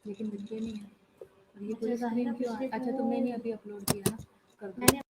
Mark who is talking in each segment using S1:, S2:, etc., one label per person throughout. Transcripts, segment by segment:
S1: लेकिन दिखते नहीं है। और ये
S2: अच्छा,
S1: पूरी
S2: ज़ाहिरा
S1: स्क्रीन क्यों
S2: पिछले
S1: अच्छा
S2: तो
S1: तुमने नहीं अभी अपलोड किया ना, कर दो।
S2: मैंने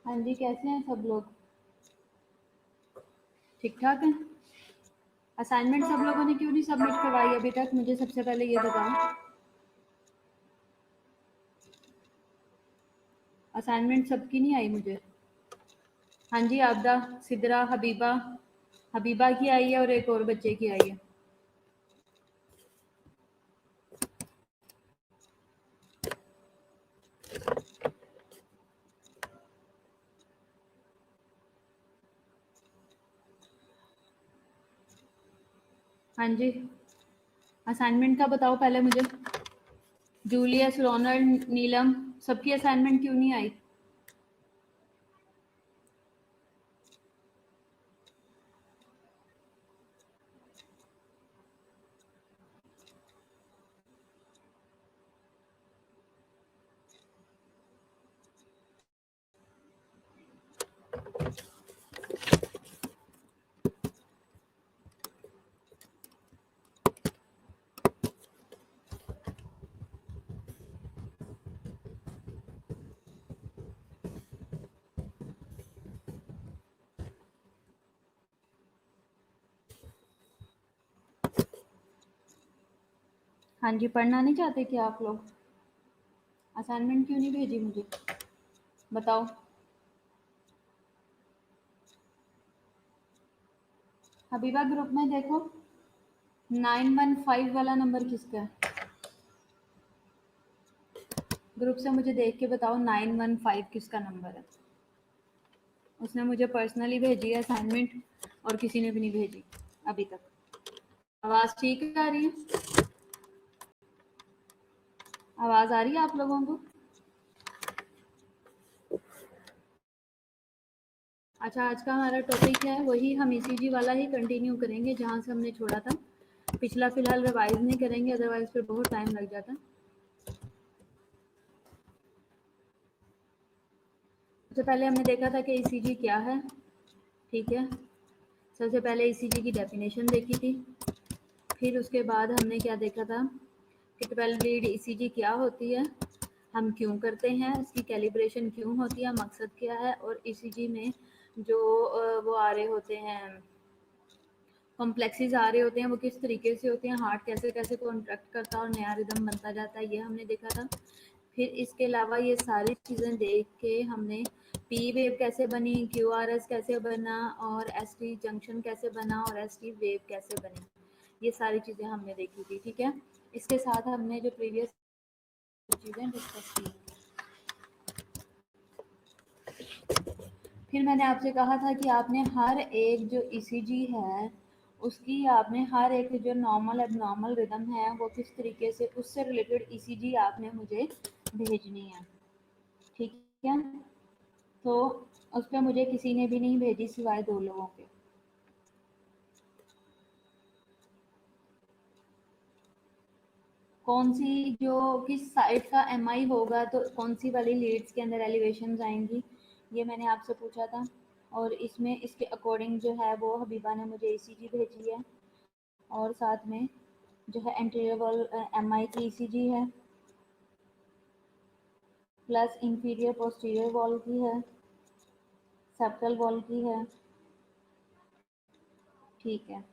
S1: हाँ जी, कैसे हैं सब लोग? ठीक ठाक हैं? असाइनमेंट सब लोगों ने क्यों नहीं सबमिट करवाई अभी तक? मुझे सबसे पहले ये बताओ। असाइनमेंट सबकी नहीं आई मुझे। हाँ जी, आबदा, सिदरा, हबीबा, हबीबा की आई है और एक और बच्चे की आई है। हाँ जी, असाइनमेंट का बताओ पहले मुझे। जूलियस, रोनल्ड, नीलम, सबकी असाइनमेंट क्यों नहीं आई? हाँ जी, पढ़ना नहीं चाहते क्या आप लोग? असाइनमेंट क्यों नहीं भेजी मुझे? बताओ। हबीबा, ग्रुप में देखो 915 वाला नंबर किसका है? ग्रुप से मुझे देख के बताओ 915 किसका नंबर है? उसने मुझे पर्सनली भेजी है असाइनमेंट और किसी ने भी नहीं भेजी अभी तक। आवाज़ ठीक आ रही है? आवाज़ आ रही है आप लोगों को? अच्छा, आज का हमारा टॉपिक है वही, हम ईसीजी वाला ही कंटिन्यू करेंगे जहाँ से हमने छोड़ा था। पिछला फ़िलहाल रिवाइज़ नहीं करेंगे, अदरवाइज़ फिर बहुत टाइम लग जाता। सबसे पहले हमने देखा था कि ईसीजी क्या है, ठीक है। सबसे पहले ईसीजी की डेफिनेशन देखी थी। फिर उसके बाद हमने क्या देखा था कि 12 लीड ईसीजी क्या होती है, हम क्यों करते हैं, इसकी कैलिब्रेशन क्यों होती है, मकसद क्या है, और ईसीजी में जो वो आ रहे होते हैं कॉम्प्लेक्सेस आ रहे होते हैं वो किस तरीके से होते हैं, हार्ट कैसे कैसे कॉन्ट्रैक्ट करता है और नया रिदम बनता जाता है, ये हमने देखा था। फिर इसके अलावा ये सारी चीज़ें देख के हमने पी वेव कैसे बनी, क्यू आर एस कैसे बना, और एस टी जंक्शन कैसे बना, और एस टी वेव कैसे बनी, ये सारी चीज़ें हमने देखी थी, ठीक है। इसके साथ हमने जो प्रीवियस चीज़ें डिस्कस की। फिर मैंने आपसे कहा था कि आपने हर एक जो ईसीजी है उसकी आपने हर एक जो नॉर्मल एबनॉर्मल रिदम है वो किस तरीके से उससे रिलेटेड ईसीजी आपने मुझे भेजनी है, ठीक है। तो उस पर मुझे किसी ने भी नहीं भेजी सिवाय 2 लोगों के। कौन सी जो किस साइड का एमआई होगा तो कौन सी वाली लीड्स के अंदर एलिवेशन आएंगी, ये मैंने आपसे पूछा था। और इसमें इसके अकॉर्डिंग जो है वो हबीबा ने मुझे ईसीजी भेजी है, और साथ में जो है एंटीरियर वॉल एमआई की ईसीजी है, प्लस इंफीरियर पोस्टीरियर वॉल की है, सेप्टल वॉल की है, ठीक है।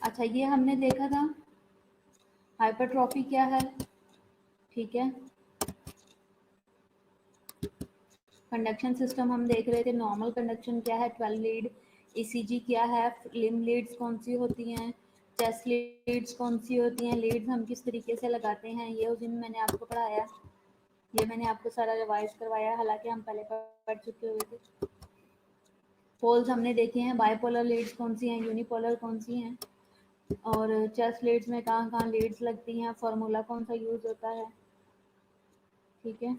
S1: अच्छा, ये हमने देखा था हाइपरट्रॉफी क्या है, ठीक है। कंडक्शन सिस्टम हम देख रहे थे, नॉर्मल कंडक्शन क्या है, 12 लीड ईसीजी क्या है, लिम लीड्स कौन सी होती हैं, चेस्ट लीड्स कौन सी होती हैं, लीड्स हम किस तरीके से लगाते हैं, ये उस दिन मैंने आपको पढ़ाया, ये मैंने आपको सारा रिवाइज करवाया, हालांकि हम पहले पढ़ चुके हुए थे। पोल्स हमने देखे हैं, बाइपोलर लीड्स कौन सी हैं, यूनिपोलर कौन सी हैं, और चेस्ट लीड्स में कहाँ कहाँ लीड्स लगती हैं, फार्मूला कौन सा यूज होता है, ठीक है।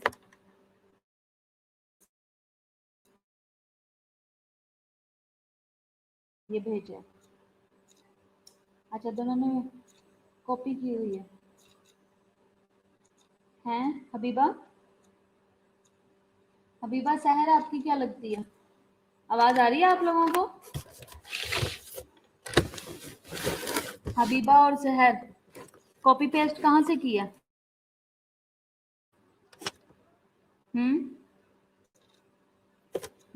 S1: ये भेजे। अच्छा, दोनों ने कॉपी की हुई है हैं? हबीबा, हबीबा सहर आपकी क्या लगती है? आवाज आ रही है आप लोगों को? हबीबा और सहर कॉपी पेस्ट कहाँ से किया? हम्म,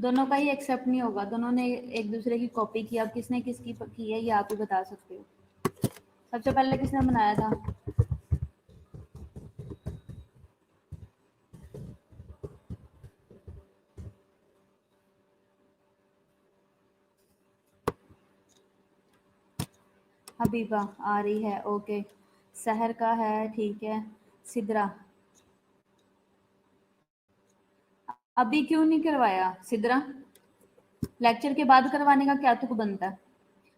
S1: दोनों का ही एक्सेप्ट नहीं होगा, दोनों ने एक दूसरे की कॉपी की। अब किसने किसकी की है ये आप ही बता सकते हो। सबसे पहले किसने बनाया था? हबीबा आ रही है, ओके। सहर का है, ठीक है। सिद्रा, अभी क्यों नहीं करवाया सिद्रा? लेक्चर के बाद करवाने का क्या तुक बनता है?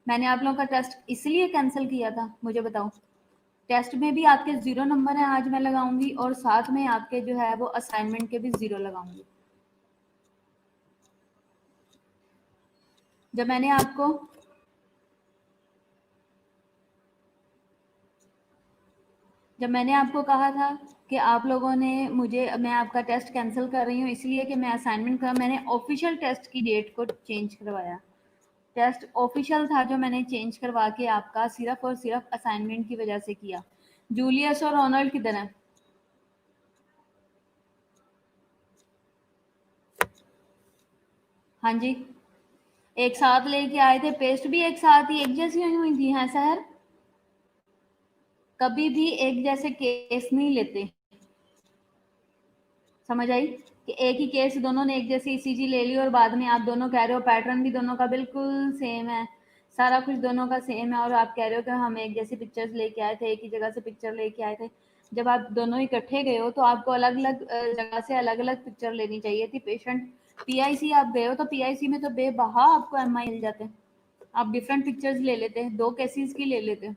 S1: मैंने आप लोगों का टेस्ट इसलिए कैंसिल किया था, मुझे बताओ। टेस्ट में भी आपके 0 नंबर हैं, आज मैं लगाऊंगी, और साथ में आपके जो है वो असाइनमेंट के भी 0 लगाऊंगी। जब मैंने आपको जब मैंने आपको कहा था कि आप लोगों ने मुझे, मैं आपका टेस्ट कैंसिल कर रही हूँ इसलिए कि मैं असाइनमेंट का, मैंने ऑफिशियल टेस्ट की डेट को चेंज करवाया। टेस्ट ऑफिशियल था जो मैंने चेंज करवा के आपका सिर्फ और सिर्फ असाइनमेंट की वजह से किया। जूलियस और रोनाल्ड किधर हैं? हाँ जी, एक साथ लेके आए थे, पेस्ट भी एक साथ ही एक जैसी हुई थी, हाँ सहर? कभी भी एक जैसे केस नहीं लेते, समझ आई? कि एक ही केस दोनों ने एक जैसी ईसीजी ले ली और बाद में आप दोनों कह रहे हो पैटर्न भी दोनों का बिल्कुल सेम है, सारा कुछ दोनों का सेम है और आप कह रहे हो कि हम एक जैसी पिक्चर्स लेके आए थे, एक ही जगह से पिक्चर लेके आए थे। जब आप दोनों इकट्ठे गए हो तो आपको अलग अलग जगह से अलग अलग पिक्चर लेनी चाहिए थी। पेशेंट पीआईसी आप गए हो तो पीआईसी में तो बेबहा आपको एमआई मिल जाते, आप डिफरेंट पिक्चर्स ले लेते, 2 केसेस की ले लेते।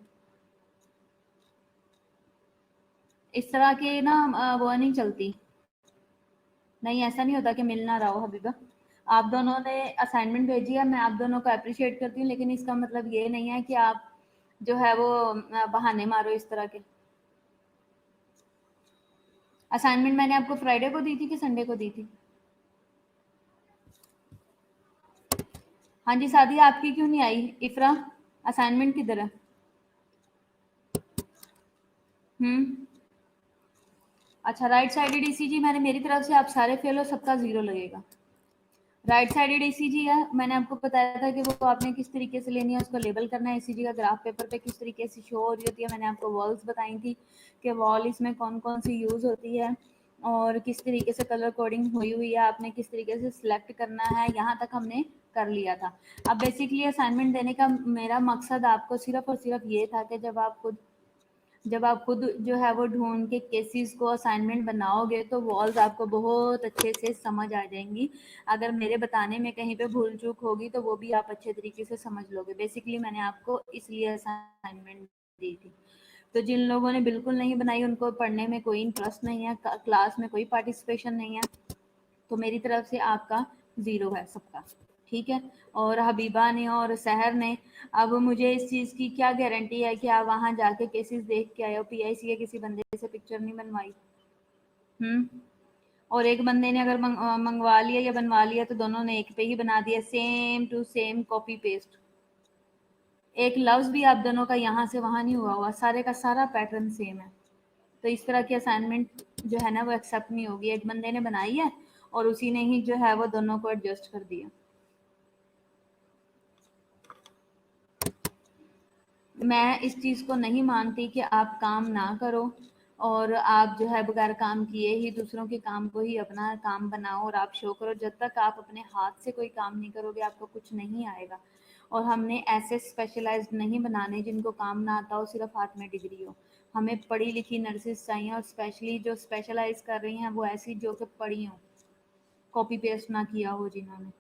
S1: इस तरह के ना वो नहीं चलती। नहीं, ऐसा नहीं होता कि मिल ना रहा हो हबीबा। आप दोनों ने असाइनमेंट भेजी है, मैं आप दोनों को अप्रिशिएट करती हूँ, लेकिन इसका मतलब ये नहीं है कि आप जो है वो बहाने मारो इस तरह के। असाइनमेंट मैंने आपको फ्राइडे को दी थी कि संडे को दी थी? हाँ जी सादी, आपकी क्यों नहीं आई? इफ्रा, असाइनमेंट किधर है? अच्छा, राइट साइडेड ईसीजी मैंने मेरी तरफ से, आप सारे फेल हो, सबका 0 लगेगा। राइट साइडेड ईसीजी है, मैंने आपको बताया था कि वो आपने किस तरीके से लेनी है, उसको लेबल करना है। ईसीजी का ग्राफ पेपर पे किस तरीके से शो हो रही होती है, मैंने आपको वॉल्स बताई थी कि वॉल इसमें कौन कौन सी यूज़ होती है और किस तरीके से कलर कोडिंग हुई हुई है, आपने किस तरीके से सिलेक्ट करना है, यहाँ तक हमने कर लिया था। अब बेसिकली असाइनमेंट देने का मेरा मकसद आपको सिर्फ और सिर्फ ये था कि जब आप खुद जो है वो ढूंढ के केसेस को असाइनमेंट बनाओगे तो वॉल्स आपको बहुत अच्छे से समझ आ जाएंगी। अगर मेरे बताने में कहीं पे भूल चूक होगी तो वो भी आप अच्छे तरीके से समझ लोगे। बेसिकली मैंने आपको इसलिए असाइनमेंट दी थी। तो जिन लोगों ने बिल्कुल नहीं बनाई, उनको पढ़ने में कोई इंटरेस्ट नहीं है, क्लास में कोई पार्टिसिपेशन नहीं है, तो मेरी तरफ से आपका 0 है सबका, ठीक है। और हबीबा ने और सहर ने, अब मुझे इस चीज़ की क्या गारंटी है कि आप वहाँ जाके केसेस देख के आए हो, पीआईसी के किसी बंदे से पिक्चर नहीं बनवाई। और एक बंदे ने अगर मंगवा लिया या बनवा लिया तो दोनों ने एक पे ही बना दिया, same to same copy paste. एक लफ्ज़ भी आप दोनों का यहाँ से वहाँ नहीं हुआ हुआ, सारे का सारा पैटर्न सेम है। तो इस तरह की असाइनमेंट जो है ना वो एक्सेप्ट नहीं होगी। एक बंदे ने बनाई है और उसी ने ही जो है वो दोनों को एडजस्ट कर दिया। मैं इस चीज़ को नहीं मानती कि आप काम ना करो और आप जो है बगैर काम किए ही दूसरों के काम को ही अपना काम बनाओ और आप शो करो। जब तक आप अपने हाथ से कोई काम नहीं करोगे आपको कुछ नहीं आएगा। और हमने ऐसे स्पेशलाइज्ड नहीं बनाने जिनको काम ना आता हो, सिर्फ हाथ में डिग्री हो। हमें पढ़ी लिखी नर्सेज चाहिए और स्पेशली जो स्पेशलाइज कर रही हैं वो ऐसी जो कि पढ़ी हों, कॉपी पेस्ट ना किया हो जिन्होंने।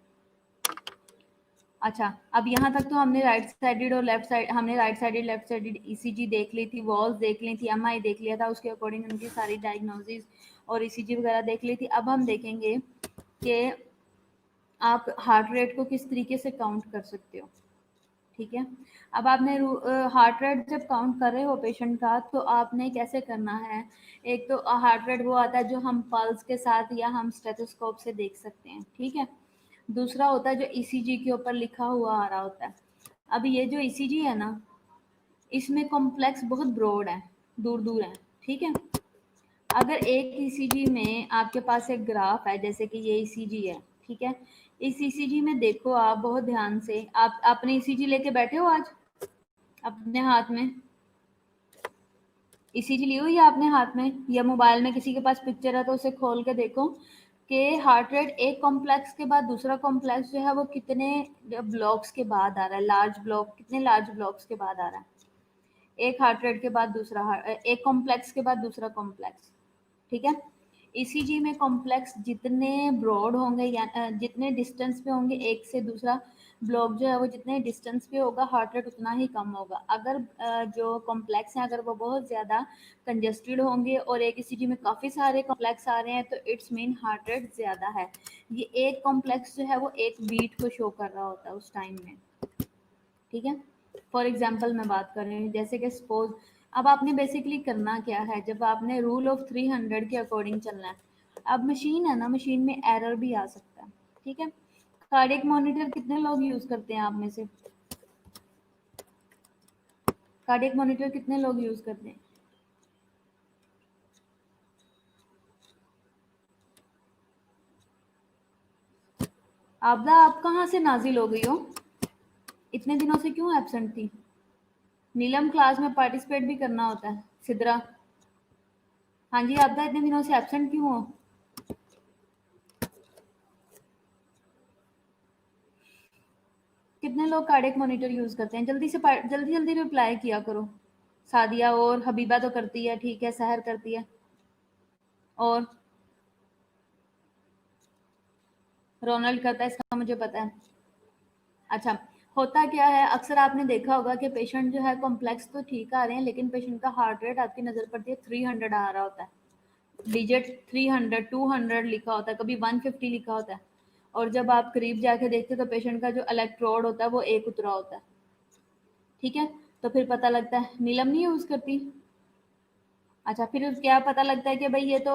S1: अच्छा, अब यहाँ तक तो हमने राइट साइडेड और लेफ्ट साइड, हमने right sided left sided ECG देख ली थी, वॉल्स देख ली थी, एमआई देख लिया था, उसके अकॉर्डिंग उनकी सारी डायग्नोसिस और ईसीजी वगैरह देख ली थी। अब हम देखेंगे कि आप हार्ट रेट को किस तरीके से काउंट कर सकते हो, ठीक है। अब आपने हार्ट रेट जब काउंट कर रहे हो पेशेंट का तो आपने कैसे करना है? एक तो हार्ट रेट वो आता है जो हम पल्स के साथ या हम स्टेथोस्कोप से देख सकते हैं, ठीक है। दूसरा होता है जो ईसीजी के ऊपर लिखा हुआ आ रहा होता है। अब ये जो ईसीजी है ना, इसमें कॉम्प्लेक्स बहुत ब्रॉड है, दूर दूर है, ठीक है। अगर एक ईसीजी में आपके पास एक ग्राफ है, जैसे कि ये ईसीजी है, ठीक है। इस ईसीजी में देखो आप बहुत ध्यान से, आप अपने ईसीजी लेके बैठे हो आज अपने हाथ में? ईसीजी ली हुई है आपने हाथ में या मोबाइल में किसी के पास पिक्चर है तो उसे खोल के देखो कि हार्ट रेट एक कॉम्प्लेक्स के बाद दूसरा कॉम्प्लेक्स जो है वो कितने ब्लॉक्स के बाद आ रहा है, लार्ज ब्लॉक कितने लार्ज ब्लॉक्स के बाद आ रहा है। एक हार्ट रेट के बाद दूसरा एक कॉम्प्लेक्स के बाद दूसरा कॉम्प्लेक्स, ठीक है। ईसीजी में कॉम्प्लेक्स जितने ब्रॉड होंगे या जितने डिस्टेंस पे होंगे एक से दूसरा ब्लॉक जो है वो जितने डिस्टेंस पे होगा हार्ट रेट उतना ही कम होगा। अगर जो कॉम्प्लेक्स हैं अगर वो बहुत ज़्यादा कंजेस्टेड होंगे और एक ईसीजी में काफ़ी सारे कॉम्प्लेक्स आ रहे हैं तो इट्स मीन हार्ट रेट ज़्यादा है। ये एक कॉम्प्लेक्स जो है वो एक बीट को शो कर रहा होता है उस टाइम में, ठीक है। फॉर एग्जाम्पल मैं बात कर रही हूँ, जैसे कि सपोज अब आपने बेसिकली करना क्या है, जब आपने रूल ऑफ 300 के अकॉर्डिंग चलना है। अब मशीन है ना, मशीन में एरर भी आ सकता है, ठीक है। कार्डियक मॉनिटर कितने लोग यूज करते हैं आप में से? कार्डियक मॉनिटर कितने लोग यूज करते हैं? आपदा, आप कहाँ से नाजिल हो गई हो? इतने दिनों से क्यों एबसेंट थी? नीलम क्लास में पार्टिसिपेट भी करना होता है। सिद्रा, हाँ जी आपदा, इतने दिनों से एबसेंट क्यों हो? कितने लोग कार्डियक मॉनिटर यूज करते हैं? जल्दी से जल्दी जल्दी रिप्लाई किया करो। सादिया और हबीबा तो करती है, ठीक है, सहर करती है, और रोनाल्ड करता है, इसका मुझे पता है। अच्छा, होता क्या है, अक्सर आपने देखा होगा कि पेशेंट जो है कॉम्प्लेक्स तो ठीक आ रहे हैं, लेकिन पेशेंट का हार्ट रेट आपकी नज़र पड़ती है 300 आ रहा होता है, डिजिट 300 200 लिखा होता है, कभी 150 लिखा होता है, और जब आप करीब जाके देखते हो तो पेशेंट का जो इलेक्ट्रोड होता है वो एक उतरा होता है, ठीक है। तो फिर पता लगता है, नीलम नहीं यूज़ करती। अच्छा, फिर क्या पता लगता है कि भाई ये तो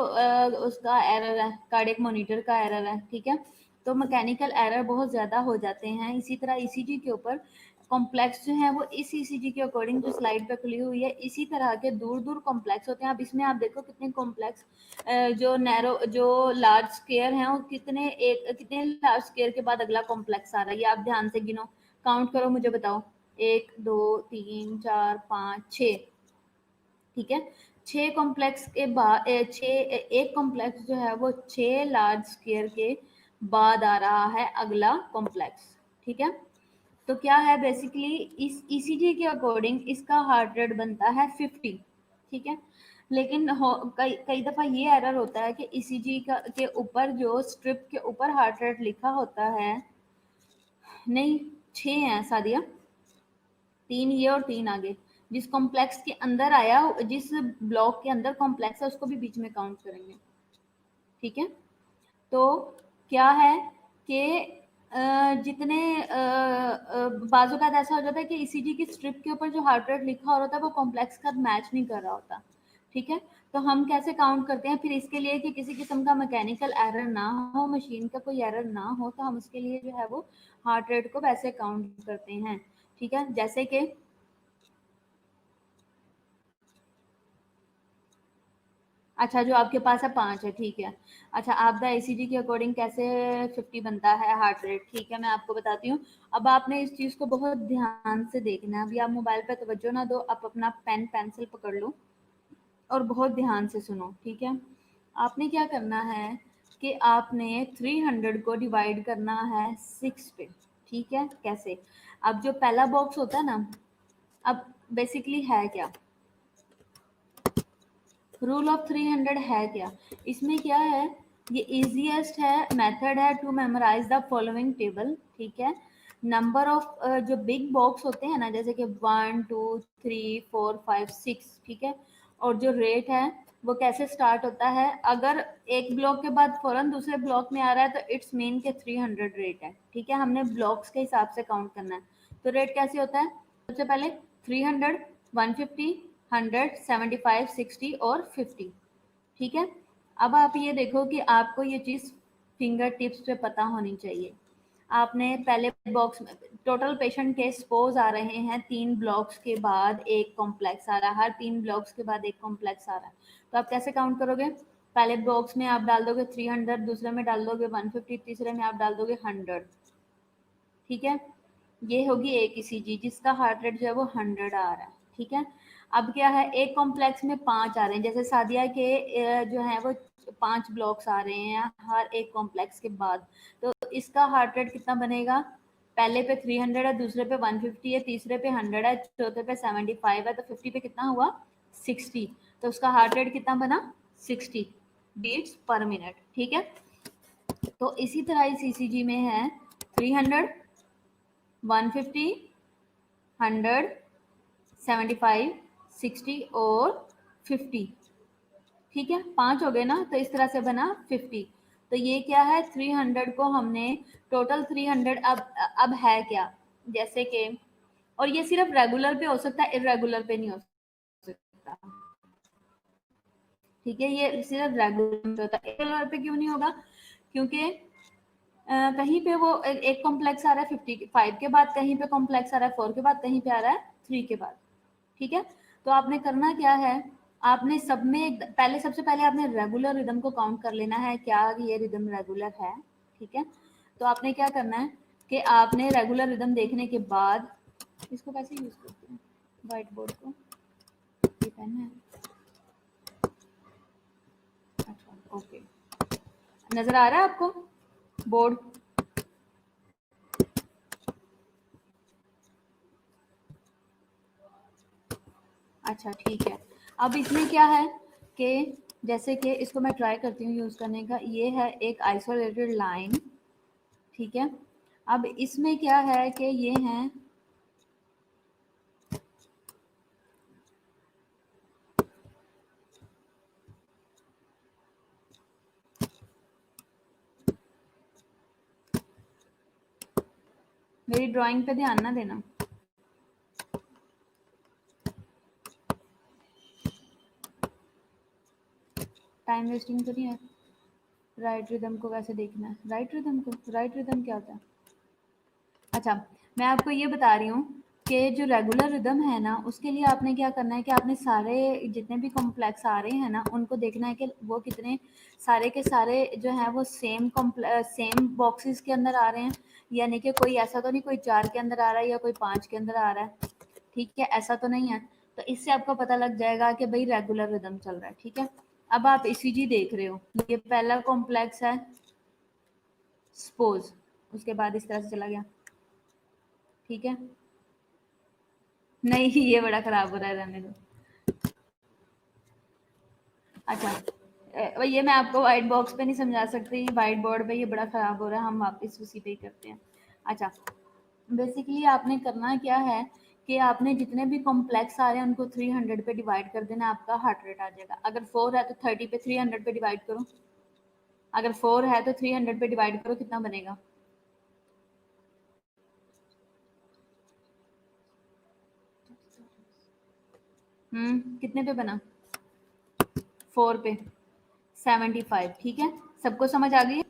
S1: उसका एरर है, कार्डियक मॉनिटर का एरर है, ठीक है। तो मैकेनिकल एरर बहुत ज़्यादा हो जाते हैं। इसी तरह ईसीजी के ऊपर कॉम्प्लेक्स जो है वो इस ईसीजी के अकॉर्डिंग जो स्लाइड पे खुली हुई है इसी तरह के दूर दूर कॉम्प्लेक्स होते हैं। अब इसमें आप देखो कितने कॉम्प्लेक्स जो नैरो जो लार्ज स्केयर हैं वो कितने लार्ज स्केयर के बाद अगला कॉम्प्लेक्स आ रहा है, ये आप ध्यान से गिनो, काउंट करो, मुझे बताओ। 1 2 3 4 5 6, ठीक है। 6 कॉम्प्लेक्स के बाद एक कॉम्प्लेक्स जो है वो 6 लार्ज स्केयर के बाद आ रहा है अगला कॉम्प्लेक्स, ठीक है। तो क्या है, बेसिकली इस ईसीजी के अकॉर्डिंग इसका हार्ट रेट बनता है 50, ठीक है। लेकिन कई कई दफ़ा ये एरर होता है कि ईसीजी का के ऊपर जो स्ट्रिप के ऊपर हार्ट रेट लिखा होता है, नहीं 6 है सादिया, 3 ये और 3 आगे, जिस कॉम्प्लेक्स के अंदर आया, जिस ब्लॉक के अंदर कॉम्प्लेक्स है उसको भी बीच में काउंट करेंगे, ठीक है। तो क्या है कि जितने बाजू का ऐसा हो जाता है कि ईसीजी की स्ट्रिप के ऊपर जो हार्ट रेट लिखा हो रहा है वो कॉम्प्लेक्स का मैच नहीं कर रहा होता, ठीक है। तो हम कैसे काउंट करते हैं फिर, इसके लिए कि किसी किस्म का मैकेनिकल एरर ना हो, मशीन का कोई एरर ना हो, तो हम उसके लिए जो है वो हार्ट रेट को वैसे काउंट करते हैं, ठीक है। जैसे कि अच्छा, जो आपके पास है 5 है, ठीक है। अच्छा, आपका ईसीजी के अकॉर्डिंग कैसे 50 बनता है हार्ट रेट, ठीक है, मैं आपको बताती हूँ। अब आपने इस चीज़ को बहुत ध्यान से देखना है। अभी आप मोबाइल पे तवज्जो ना दो, आप अपना पेन पेंसिल पकड़ लो और बहुत ध्यान से सुनो, ठीक है। आपने क्या करना है कि आपने 300 को डिवाइड करना है 6 पे, ठीक है। कैसे? अब जो पहला बॉक्स होता है ना, अब बेसिकली है क्या, रूल ऑफ 300 है क्या, इसमें क्या है, ये इजीएस्ट है मेथड है to memorise the following table, ठीक है। नंबर ऑफ जो बिग बॉक्स होते हैं ना, जैसे कि 1 2 3 4 5 6, ठीक है। और जो रेट है वो कैसे स्टार्ट होता है, अगर एक ब्लॉक के बाद फौरन दूसरे ब्लॉक में आ रहा है तो इट्स मीन के 300 रेट है, ठीक है। हमने ब्लॉक्स के हिसाब से काउंट करना है। तो रेट कैसे होता है, सबसे पहले 300 150 100 75 60 और 50, ठीक है। अब आप ये देखो कि आपको ये चीज़ फिंगर टिप्स पे पता होनी चाहिए। आपने पहले बॉक्स में टोटल पेशेंट के सपोज आ रहे हैं 3 ब्लॉक्स के बाद एक कॉम्प्लेक्स आ रहा है, हर 3 ब्लॉक्स के बाद एक कॉम्प्लेक्स आ रहा है, तो आप कैसे काउंट करोगे, पहले बॉक्स में आप डाल दोगे 300, दूसरे में डाल दोगे 150, तीसरे में आप डाल दोगे 100, ठीक है। ये होगी एक ईसीजी जिसका हार्ट रेट जो है वो 100 आ रहा है, ठीक है। अब क्या है, एक कॉम्प्लेक्स में 5 आ रहे हैं, जैसे सादिया के जो है वो 5 ब्लॉक्स आ रहे हैं हर एक कॉम्प्लेक्स के बाद, तो इसका हार्ट रेट कितना बनेगा, पहले पे 300 है, दूसरे पे 150 है, तीसरे पे 100 है, चौथे पे 75 है, तो 50 पे कितना हुआ 60, तो उसका हार्ट रेट कितना बना 60 बीट्स पर मिनट, ठीक है। तो इसी तरह इस ईसीजी में है 300 150 100 75 60 और 50, ठीक है। 5 हो गए ना, तो इस तरह से बना 50। तो ये क्या है, 300 को हमने टोटल 300, अब है क्या, जैसे कि, और ये सिर्फ रेगुलर पे हो सकता है, इरेगुलर पे नहीं हो सकता, ठीक है। ये सिर्फ रेगुलर पे होता है, इरेगुलर पे क्यों नहीं होगा, क्योंकि कहीं पे वो एक कॉम्प्लेक्स आ रहा है 55 के बाद, कहीं पे कॉम्प्लेक्स आ रहा है 4 के बाद, कहीं पे आ रहा है 3 के बाद, ठीक है। तो आपने करना क्या है, आपने सब में पहले, सबसे पहले आपने रेगुलर रिदम को काउंट कर लेना है, क्या ये रिदम रेगुलर है, ठीक है। तो आपने क्या करना है कि आपने रेगुलर रिदम देखने के बाद, इसको कैसे यूज करते हैं व्हाइट बोर्ड को, ये पेन है, अच्छा ओके, नजर आ रहा है आपको बोर्ड, अच्छा ठीक है। अब इसमें क्या है कि जैसे कि इसको मैं ट्राई करती हूँ यूज़ करने का, ये है एक आइसोलेटेड लाइन, ठीक है। अब इसमें क्या है कि ये हैं मेरी ड्राइंग पे ध्यान ना देना। टाइम वेस्टिंग तो नहीं है। राइट रिदम को कैसे देखना है? राइट रिदम को, राइट रिदम क्या होता है? अच्छा, मैं आपको ये बता रही हूँ कि जो रेगुलर रिदम है ना, उसके लिए आपने क्या करना है कि आपने सारे जितने भी कॉम्प्लेक्स आ रहे हैं ना, उनको देखना है कि वो कितने सारे के सारे जो हैं वो सेम बॉक्सेस के अंदर आ रहे हैं, यानी कि कोई ऐसा तो नहीं कोई 4 के अंदर आ रहा है या कोई 5 के अंदर आ रहा है, ठीक है, ऐसा तो नहीं है। तो इससे आपको पता लग जाएगा कि भाई रेगुलर रिदम चल रहा है, ठीक है। अब आप ईसीजी देख रहे हो, ये पहला कॉम्प्लेक्स है सपोज, उसके बाद इस तरह से चला गया, ठीक है। नहीं ये बड़ा खराब हो रहा है, रहने दो। अच्छा, ये मैं आपको व्हाइट बॉक्स पे नहीं समझा सकती, व्हाइट बोर्ड पे ये बड़ा खराब हो रहा है, हम वापस उसी पे ही करते हैं। अच्छा, बेसिकली आपने करना क्या है कि आपने जितने भी कॉम्प्लेक्स आ रहे हैं उनको 300 पे डिवाइड कर देना, आपका हार्ट रेट आ जाएगा। अगर 4 है तो 30 पे 300 पे डिवाइड करो, अगर 4 है तो 300 पे डिवाइड करो, कितना बनेगा? कितने पे बना? 4 पे 75, ठीक है। सबको समझ आ गई?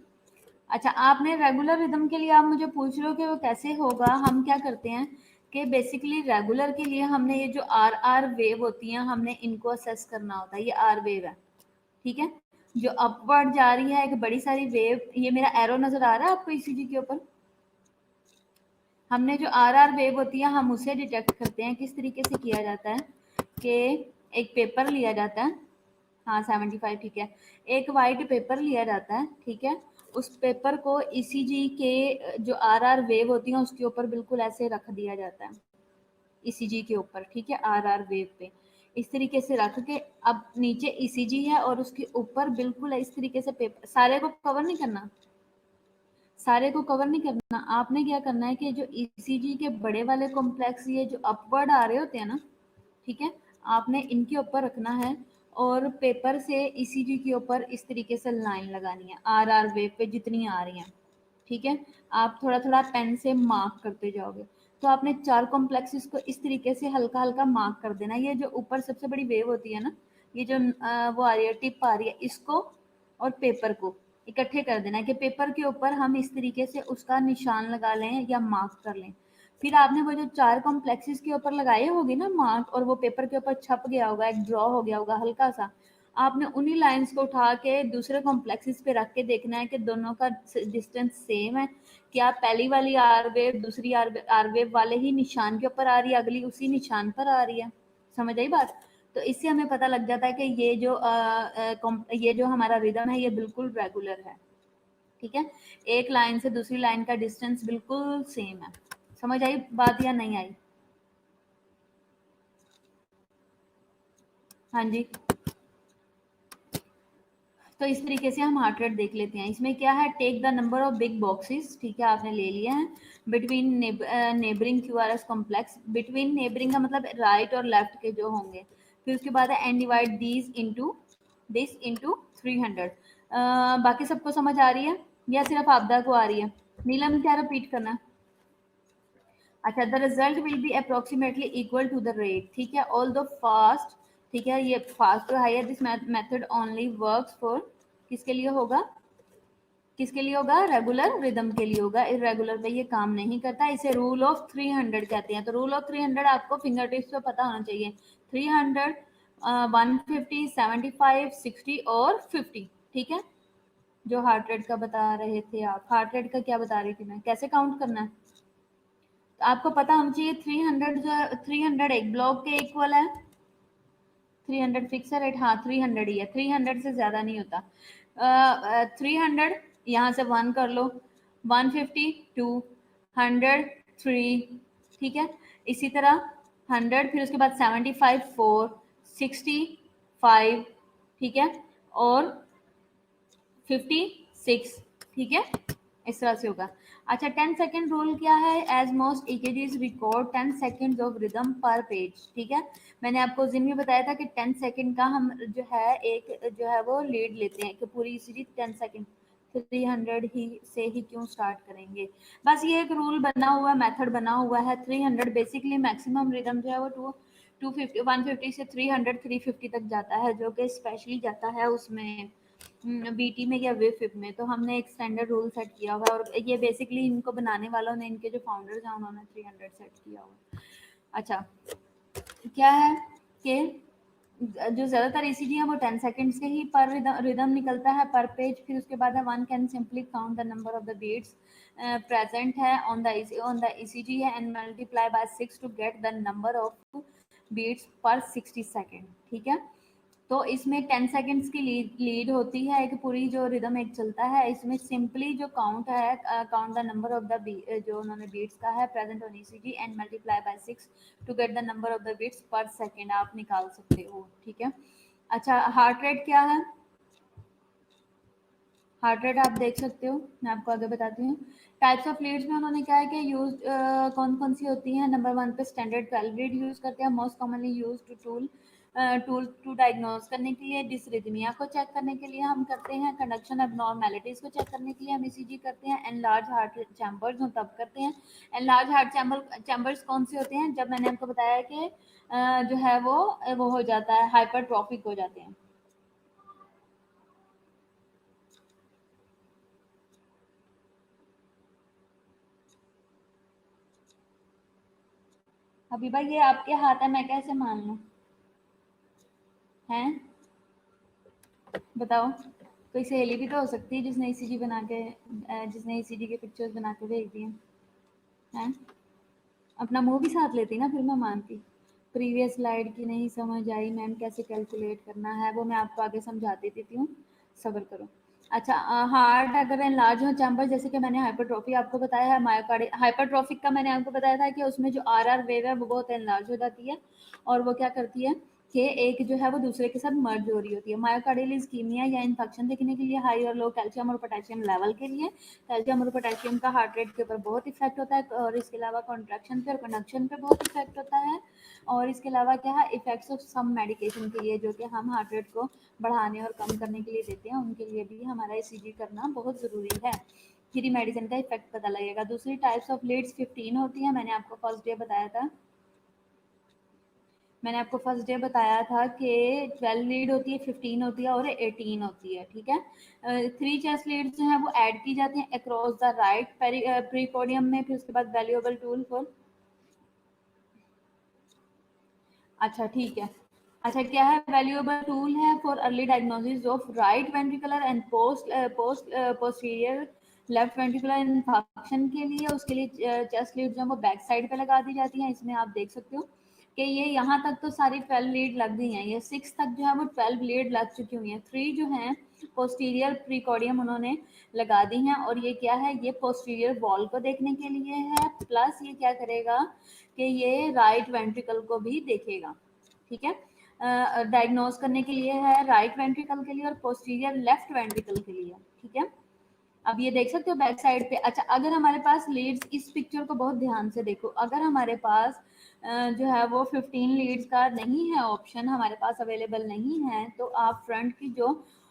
S1: अच्छा, आपने रेगुलर रिदम के लिए आप मुझे पूछ रहे हो कि वो कैसे होगा। हम क्या करते हैं कि बेसिकली रेगुलर के लिए हमने ये जो आर आर वेव होती हैं, हमने इनको असेस करना होता है। ये आर वेव है, ठीक है, जो अपवर्ड जा रही है एक बड़ी सारी वेव। ये मेरा एरो नजर आ रहा है आपको ईसीजी के ऊपर? हमने जो आर आर वेव होती है हम उसे डिटेक्ट करते हैं। किस तरीके से किया जाता है कि एक पेपर लिया जाता है, हाँ 75, ठीक है। एक वाइट पेपर लिया जाता है, ठीक है। उस पेपर को ईसीजी के जो आर आर वेव होती है उसके ऊपर बिल्कुल ऐसे रख दिया जाता है, ईसीजी के ऊपर, ठीक है, आर आर वेव पे इस तरीके से रख के, अब नीचे ईसीजी है और उसके ऊपर बिल्कुल इस तरीके से पेपर, सारे को कवर नहीं करना, सारे को कवर नहीं करना। आपने क्या करना है कि जो ईसीजी के बड़े वाले कॉम्प्लेक्स ये जो अपवर्ड आ रहे होते हैं ना, ठीक है, आपने इनके ऊपर रखना है और पेपर से ईसीजी के ऊपर इस तरीके से लाइन लगानी है आर आर वेव पे जितनी आ रही हैं, ठीक है। आप थोड़ा थोड़ा पेन से मार्क करते जाओगे। तो आपने 4 कॉम्प्लेक्सेस को इस तरीके से हल्का हल्का मार्क कर देना। ये जो ऊपर सबसे बड़ी वेव होती है ना, ये जो वो आ रही है, टिप आ रही है, इसको और पेपर को इकट्ठे कर देना है कि पेपर के ऊपर हम इस तरीके से उसका निशान लगा लें या मार्क कर लें। फिर आपने वो जो 4 कॉम्प्लेक्सेस के ऊपर लगाए होंगे ना मार्क, और वो पेपर के ऊपर छप गया होगा, एक ड्रॉ हो गया होगा हल्का सा, आपने उन्हीं लाइंस को उठा के दूसरे कॉम्प्लेक्सेस पे रख के देखना है कि दोनों का डिस्टेंस सेम है। क्या पहली वाली आर वेव दूसरी आर वेव वाले ही निशान के ऊपर आ रही है, अगली उसी निशान पर आ रही है? समझ आई बात? तो इससे हमें पता लग जाता है कि ये जो हमारा रिदम है ये बिल्कुल रेगुलर है, ठीक है। एक लाइन से दूसरी लाइन का डिस्टेंस बिल्कुल सेम है। समझ आई बात या नहीं आई? हाँ जी। तो इस तरीके से हम हार्ट रेट देख लेते हैं। इसमें क्या है, take the number of big boxes, ठीक है, आपने ले लिया है between neighbouring QRS complex. Between neighbouring का मतलब राइट और लेफ्ट के जो होंगे। फिर उसके बाद है एंड डिवाइड दिस इनटू 300। बाकी सबको समझ आ रही है या सिर्फ आपदा को आ रही है? नीलम क्या रिपीट करना है? अच्छा, the result will be approximately equal to the rate, ठीक है, ऑल दो फास्ट, ठीक है। ये फास्ट तो hire this method only works for, किसके लिए होगा, किसके लिए होगा? रेगुलर रिदम के लिए होगा, इरेगुलर पे ये काम नहीं करता। इसे रूल ऑफ 300 कहते हैं। तो रूल ऑफ 300 आपको फिंगर टिप्स पे पता होना चाहिए। 300, 150, 75, 60 और 50, ठीक है। जो हार्ट रेट का बता रहे थे आप, हार्ट रेट का क्या बता रही थी मैं, कैसे काउंट करना है? तो आपको पता होना चाहिए 300 जो 300 एक ब्लॉक के इक्वल है। 300 फिक्स रेट, हाँ 300 ही है, 300 से ज्यादा नहीं होता। 300 यहाँ से 1 कर लो, 150 2, 100 3, ठीक है। इसी तरह 100, फिर उसके बाद 75 4, 65, ठीक है, और 56, ठीक है, इस तरह से होगा। अच्छा, 10 सेकेंड रूल क्या है? As most EKGs record 10 seconds of rhythm per page, ठीक है। मैंने आपको उस दिन में बताया था कि 10 सेकेंड का हम जो है एक जो है वो लीड लेते हैं कि पूरी सीरीज 10 सेकेंड 300 ही से ही क्यों स्टार्ट करेंगे। बस ये एक रूल बना हुआ, मेथड बना हुआ है। 300 बेसिकली मैक्सिमम रिदम जो है वो 250 150 से 300 350 तक जाता है, जो कि स्पेशली जाता है उसमें बीटी में या वेफिप में। तो हमने एक स्टैंडर्ड रूल सेट किया हुआ है, और ये बेसिकली इनको बनाने वालों ने, इनके जो फाउंडर्स हैं, उन्होंने 300 सेट किया हुआ है। अच्छा, क्या है कि जो ज़्यादातर ईसीजी है वो 10 सेकंड्स के ही पर रिदम निकलता है पर पेज। फिर उसके बाद है one can simply count the number of the beats present है ऑन द ईसीजी है and multiply by 6 to get the number of beats per 60 second, ठीक है। तो इसमें 10 सेकंड्स की लीड होती है, एक पूरी जो रिदम एक चलता है। इसमें सिंपली जो काउंट है, count the number of the जो उन्होंने बीट्स का है present on ECG and multiply by 6 to get the number of the beats per second, आप निकाल सकते हो, ठीक है। अच्छा, हार्ट रेट क्या है? हार्ट रेट आप देख सकते हो, मैं आपको आगे बताती हूँ। टाइप्स ऑफ लीड्स में उन्होंने क्या है कि यूज कौन कौन सी होती हैं। नंबर 1 पे स्टैंडर्ड 12 लीड यूज करते हैं, most commonly use tool to diagnose करने के लिए। डिसरिथमिया को चेक करने के लिए हम करते हैं। कंडक्शन एबनॉर्मेलिटीज को चेक करने के लिए हम ईसीजी करते हैं। एनलार्ज हार्ट चैम्बर्स हो तब करते हैं। एनलार्ज हार्ट चैम्बर्स कौन से होते हैं? जब मैंने आपको बताया कि जो है वो हो जाता है, हाइपरट्रॉफिक हो जाते हैं। अभी भाई ये आपके हाथ है, मैं कैसे मान लूं? हैं, बताओ। कोई सहेली भी तो हो सकती है जिसने ईसीजी बना के जिसने ईसीजी के पिक्चर्स बना के भेज दिए हैं। अपना मुंह भी साथ लेती ना, फिर मैं मानती। प्रीवियस स्लाइड की नहीं समझ आई मैम, कैसे कैलकुलेट करना है वो मैं आपको आगे समझाती देती हूँ, सब्र करो। अच्छा, हार्ट अगर एनलार्ज हो चैम्बर, जैसे कि मैंने हाइपरट्रॉफी आपको बताया है, मायोकार्डियल हाइपरट्रॉफिक का मैंने आपको बताया था कि उसमें जो आर वेव है वो बहुत एनलार्ज हो जाती है, और वो क्या करती है कि एक जो है वो दूसरे के साथ मर्ज हो रही होती है। मायोकार्डियल इस्कीमिया या इन्फेक्शन देखने के लिए हाई और लो कैल्शियम और पोटेशियम लेवल के लिए। कैल्शियम और पोटेशियम का हार्ट रेट के ऊपर बहुत इफेक्ट होता है, और इसके अलावा कॉन्ट्रैक्शन पे और कंडक्शन पे बहुत इफेक्ट होता है। और इसके अलावा क्या है, इफेक्ट्स ऑफ सम मेडिकेशन के लिए जो कि हम हार्ट रेट को बढ़ाने और कम करने के लिए देते हैं, उनके लिए भी हमारा ईसीजी करना बहुत ज़रूरी है। फिर मेडिसिन का इफेक्ट पता लगेगा। दूसरी टाइप्स ऑफ लीड्स 15 होती है। मैंने आपको फर्स्ट डे बताया था, कि 12 लीड होती है, 15 होती है और 18 होती है, ठीक है। 3 चेस्ट लीड्स जो हैं वो ऐड की जाती हैं अक्रॉस द राइट प्रीपोडियम में। फिर उसके बाद वैल्यूएबल टूल फॉर, अच्छा ठीक है। अच्छा, क्या है? वैल्यूएबल टूल है for early diagnosis of right ventricular and posterior left ventricular infection के लिए। उसके लिए चेस्ट लीड जो है वो बैक साइड पे लगा दी जाती है। इसमें आप देख सकते हो कि ये यहाँ तक तो सारी 12 लीड लग गई हैं, ये 6 तक जो है वो 12 लीड लग चुकी हुई हैं। 3 जो हैं पोस्टीरियर प्रीकोडियम उन्होंने लगा दी हैं, और ये क्या है, ये पोस्टीरियर वॉल को देखने के लिए है, प्लस ये क्या करेगा कि ये राइट वेंट्रिकल को भी देखेगा, ठीक है। डायग्नोज करने के लिए है राइट वेंट्रिकल के लिए और पोस्टीरियर लेफ्ट वेंट्रिकल के लिए, ठीक है। अब ये देख सकते हो बैक साइड पे। अच्छा, अगर हमारे पास लीड्स, इस पिक्चर को बहुत ध्यान से देखो, अगर हमारे पास जो है वो 15 लीड्स का नहीं है, ऑप्शन हमारे पास अवेलेबल नहीं है, तो आप फ्रंट की जो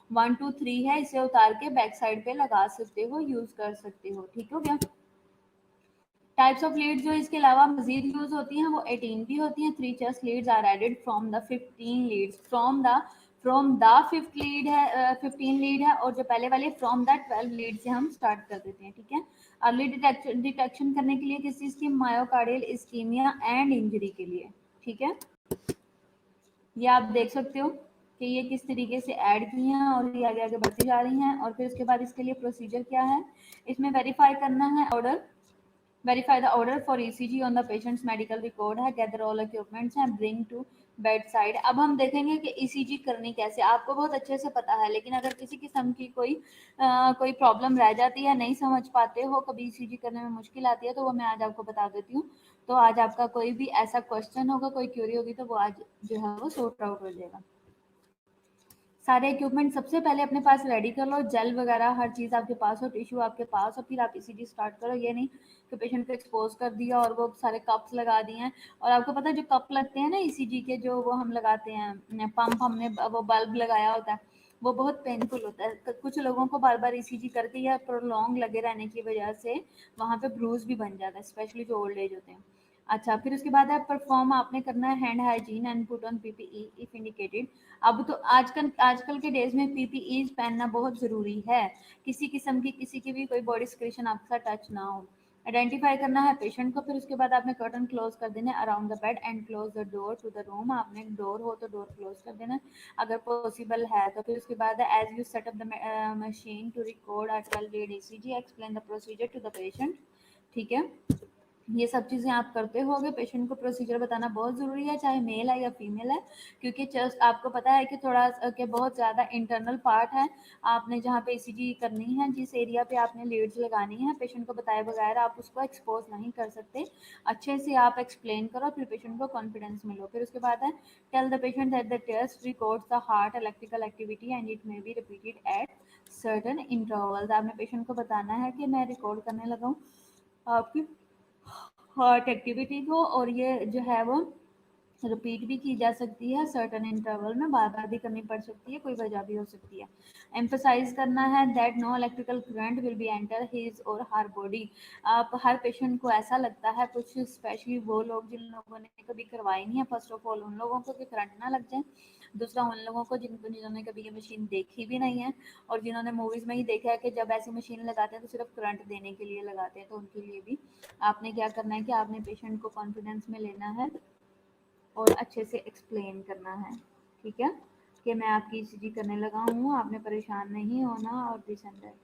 S1: 1 2 3 है इसे उतार के बैक साइड पे लगा सकते हो, यूज कर सकते हो, ठीक हो गया। टाइप्स ऑफ लीड जो इसके अलावा मजीद यूज होती हैं वो 18 भी होती हैं। 3 chest leads are added from the 15 leads, from the fifth lead है 15 लीड है, और जो पहले वाले फ्रॉम द 12 लीड से हम स्टार्ट कर देते हैं, ठीक है। अर्ली डिटेक्शन करने के लिए किस चीज़ की? मायोकार्डियल इस्कीमिया एंड इंजरी के लिए, ठीक है। ये आप देख सकते हो कि ये किस तरीके से ऐड की हैं और ये आगे आगे बढ़ती जा रही हैं। और फिर उसके बाद इसके लिए प्रोसीजर क्या है? इसमें वेरीफाई करना है order Verify the order for ECG on the patient's medical record है, gather all equipments and bring to bedside। अब हम देखेंगे कि ECG करनी कैसे, आपको बहुत अच्छे से पता है, लेकिन अगर किसी किस्म की कोई प्रॉब्लम रह जाती है, नहीं समझ पाते हो, कभी ECG करने में मुश्किल आती है, तो वो मैं आज आपको बता देती हूँ। तो आज आपका कोई भी ऐसा क्वेश्चन होगा, कोई क्यूरी होगी, तो वो आज जो है वो सॉर्ट आउट हो जाएगा। सारे इक्विपमेंट सबसे पहले अपने पास रेडी कर लो, जेल वगैरह हर चीज़ आपके पास हो, टिश्यू आपके पास हो, फिर आप ईसीजी स्टार्ट करो। ये नहीं कि पेशेंट को एक्सपोज कर दिया और वो सारे कप्स लगा दिए हैं। और आपको पता है जो कप लगते हैं ना ईसीजी के, जो वो हम लगाते हैं, पंप हमने वो बल्ब लगाया होता है, वो बहुत पेनफुल होता है। कुछ लोगों को बार बार ईसीजी करके या प्रोलॉन्ग लगे रहने की वजह से वहाँ पे ब्रूज भी बन जाता है, स्पेशली जो ओल्ड एज होते हैं। अच्छा, फिर उसके बाद है परफॉर्म आपने करना है hand hygiene and put on PPE if indicated. अब तो आजकल के डेज में पीपीई पहनना बहुत ज़रूरी है, किसी किस्म की किसी की भी कोई बॉडी सिक्रेशन आपके साथ टच ना हो। आइडेंटिफाई करना है पेशेंट को, फिर उसके बाद आपने कर्टन क्लोज कर देना है around the bed and close the door to the room. आपने डोर हो तो डोर क्लोज कर देना अगर पॉसिबल है तो। फिर उसके बाद as you setup the machine to record a 12 lead ECG, explain the procedure to the patient. ठीक है, ये सब चीज़ें आप करते होगे। पेशेंट को प्रोसीजर बताना बहुत ज़रूरी है, चाहे मेल है या फीमेल है, क्योंकि चेस्ट आपको पता है कि थोड़ा कि बहुत ज़्यादा इंटरनल पार्ट है। आपने जहाँ पे ईसीजी करनी है, जिस एरिया पे आपने लीड्स लगानी है, पेशेंट को बताए बगैर आप उसको एक्सपोज नहीं कर सकते। अच्छे से आप एक्सप्लेन करो, फिर पेशेंट को कॉन्फिडेंस मिलो। फिर उसके बाद है tell the patient that the test records the heart electrical activity and it may be repeated at certain intervals. आपने पेशेंट को बताना है कि मैं रिकॉर्ड करने लगा हूँ आपकी हार्ट एक्टिविटी को, और ये जो है वो रिपीट भी की जा सकती है सर्टेन इंटरवल में, बार बार भी करनी पड़ सकती है, कोई वजह भी हो सकती है। एम्फोसाइज करना है that no electrical current will be enter his और हर बॉडी। आप हर पेशेंट को ऐसा लगता है, कुछ स्पेशली वो लोग जिन लोगों ने कभी करवाई नहीं है, फर्स्ट ऑफ ऑल उन लोगों को कि करंट ना लग जाए। दूसरा उन लोगों को जिन्होंने कभी ये मशीन देखी भी नहीं है, और जिन्होंने मूवीज़ में ही देखा है कि जब ऐसी मशीन लगाते हैं तो सिर्फ करंट देने के लिए लगाते हैं, तो उनके लिए भी आपने क्या करना है कि आपने पेशेंट को कॉन्फिडेंस में लेना है और अच्छे से एक्सप्लेन करना है। ठीक है, कि मैं आपकी ईसीजी करने लगा हूँ, आपने परेशान नहीं होना और दिस एंड दैट।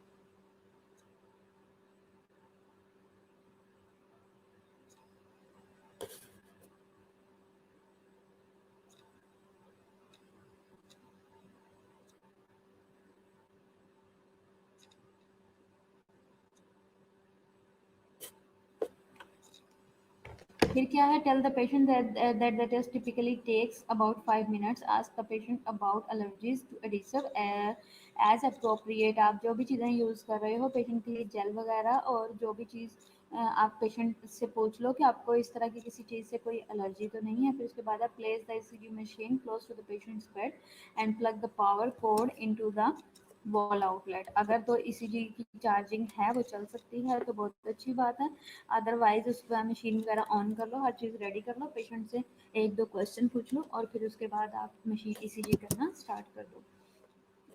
S1: फिर क्या है, tell the patient that the test typically takes about 5 minutes, ask the patient about allergies to adhesive as appropriate. आप जो भी चीज़ें यूज़ कर रहे हो पेशेंट के लिए, जेल वगैरह, और जो भी चीज़ आप पेशेंट से पूछ लो कि आपको इस तरह की किसी चीज़ से कोई एलर्जी तो नहीं है। फिर उसके बाद आप place the ECG machine close to the patient's bed and plug the power cord into the wall outlet. अगर तो ईसीजी की चार्जिंग है, वो चल सकती है, तो बहुत अच्छी बात है। अदरवाइज उस मशीन वगैरह ऑन कर लो, हर चीज़ रेडी कर लो, पेशेंट से एक दो क्वेश्चन पूछ लो, और फिर उसके बाद आप मशीन ईसीजी करना स्टार्ट कर दो।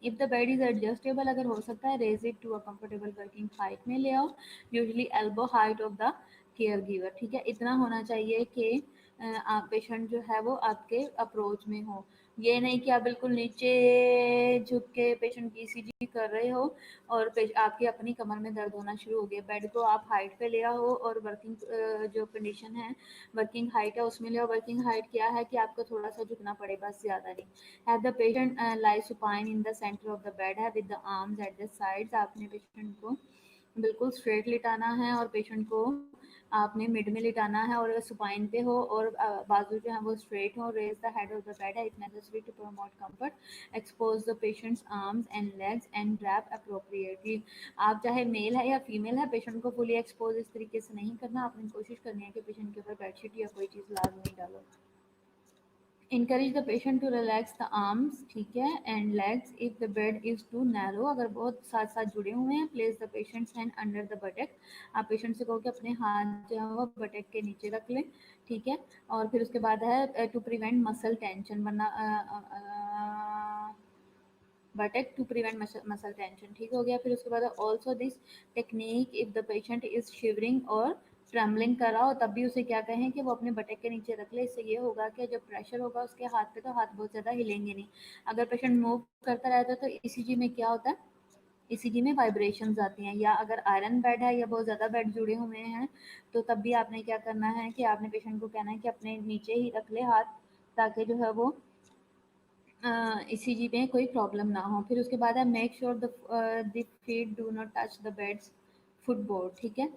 S1: If the bed is adjustable, अगर हो सकता है raise it to a comfortable working height में ले आओ, usually elbow height of the caregiver. ठीक है, इतना होना चाहिए कि आप पेशेंट जो है वो आपके अप्रोच में हो। ये नहीं कि आप बिल्कुल नीचे झुक के पेशेंट की ईसीजी कर रहे हो और आपकी अपनी कमर में दर्द होना शुरू हो गया। बेड को आप हाइट पे ले आओ और वर्किंग जो कंडीशन है, वर्किंग हाइट है उसमें ले आओ। वर्किंग हाइट क्या है कि आपको थोड़ा सा झुकना पड़े, बस ज़्यादा नहीं। Have the patient lie supine in the center of the bed है with the arms at the sides। आपने पेशेंट को बिल्कुल स्ट्रेट लिटाना है और पेशेंट को आपने मिड में लिटाना है, और सुपाइन पे हो और बाजू जो है वो स्ट्रेट हो। Raise the head of the bed है if necessary to promote comfort. Expose the patient's arms and legs and wrap appropriately. आप चाहे मेल है या फीमेल है, पेशेंट को फुली एक्सपोज इस तरीके से नहीं करना। आपने कोशिश करनी है कि पेशेंट के ऊपर बेडशीट या कोई चीज़ लाजमी डालो। encourage the patient to relax the arms, ठीक है, and legs if the bed is too narrow। अगर बहुत साथ साथ जुड़े हुए हैं, place the patient's hand under the buttock। आप पेशेंट से कहो कि अपने हाथ जो है वो बटक के नीचे रख लें। ठीक है, और फिर उसके बाद है टू प्रिवेंट मसल टेंशन, वरना बटक टू प्रिवेंट मसल टेंशन। ठीक हो गया। फिर उसके बाद also this technique if the patient is shivering और ट्रम्बलिंग कर रहा हो, तब भी उसे क्या कहें कि वो अपने बटक के नीचे रख ले। इससे ये होगा कि जब प्रेशर होगा उसके हाथ पे तो हाथ बहुत ज़्यादा हिलेंगे नहीं। अगर पेशेंट मूव करता रहता है तो ईसीजी में क्या होता है, ईसीजी में वाइब्रेशंस आती हैं, या अगर आयरन बेड है या बहुत ज़्यादा बेड जुड़े हुए हैं तो तब भी आपने क्या करना है कि आपने पेशेंट को कहना है कि अपने नीचे ही रख ले हाथ, ताकि जो है वो ईसीजी में कोई प्रॉब्लम ना हो। फिर उसके बाद है make sure the feet do not touch the beds footboard, ठीक है,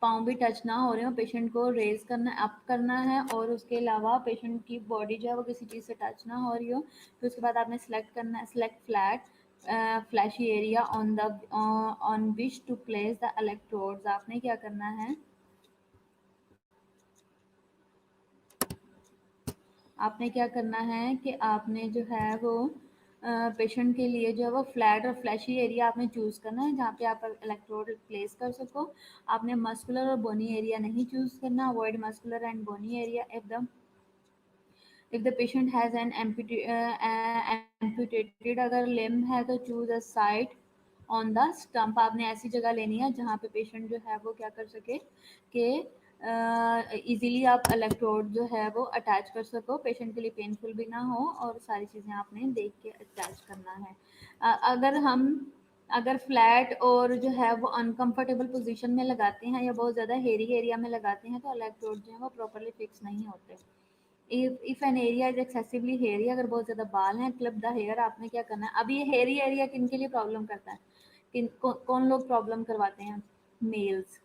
S1: पाँव भी टच ना हो रहे हो, पेशेंट को रेज करना अप करना है, और उसके अलावा पेशेंट की बॉडी जो है वो किसी चीज़ से टच ना हो रही हो। फिर उसके बाद आपने सेलेक्ट करना है, select flat fleshy area on the on which to place the electrodes. आपने क्या करना है, आपने क्या करना है कि आपने जो है वो पेशेंट के लिए जो है वो फ्लैट और फ्लैशी एरिया आपने चूज़ करना है जहाँ पे आप इलेक्ट्रोड प्लेस कर सको। आपने मस्कुलर और बोनी एरिया नहीं चूज़ करना, avoid muscular and bony area. If the patient has an amputated अगर लिम्ब है तो choose a site on the stump. आपने ऐसी जगह लेनी है जहाँ पे पेशेंट जो है वो क्या कर सके कि इजीली आप इलेक्ट्रोड जो है वो अटैच कर सको, पेशेंट के लिए पेनफुल भी ना हो, और सारी चीज़ें आपने देख के अटैच करना है। अगर फ्लैट और जो है वो अनकंफर्टेबल पोजीशन में लगाते हैं या बहुत ज़्यादा हेरी एरिया में लगाते हैं तो इलेक्ट्रोड जो है वो प्रॉपरली फिक्स नहीं होते। If an area is excessively hairy, अगर बहुत ज्यादा बाल हैं, क्लिप द हेयर। आपने क्या करना है, अब ये हेयरी एरिया किन के लिए प्रॉब्लम करता है, कौन लोग प्रॉब्लम करवाते हैं, मेल्स,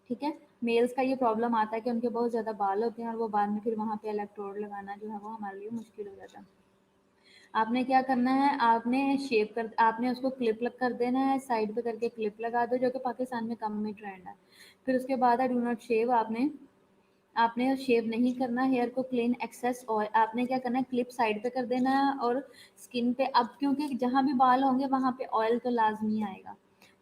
S1: ठीक है। मेल्स का ये प्रॉब्लम आता है कि उनके बहुत ज्यादा बाल होते हैं और वो बाद में फिर वहां पे इलेक्ट्रोड लगाना जो है वो हमारे लिए मुश्किल हो जाता है। आपने क्या करना है, आपने उसको क्लिप लग कर देना है, साइड पे करके क्लिप लगा दो, जो कि पाकिस्तान में कम में ट्रेंड है। फिर उसके बाद है डू नॉट शेव। आपने शेव नहीं करना हेयर को, क्लीन एक्सेस ऑयल। आपने क्या करना है, क्लिप साइड पे कर देना है, और स्किन पे, अब क्योंकि जहाँ भी बाल होंगे वहाँ पे ऑयल तो लाजमी आएगा,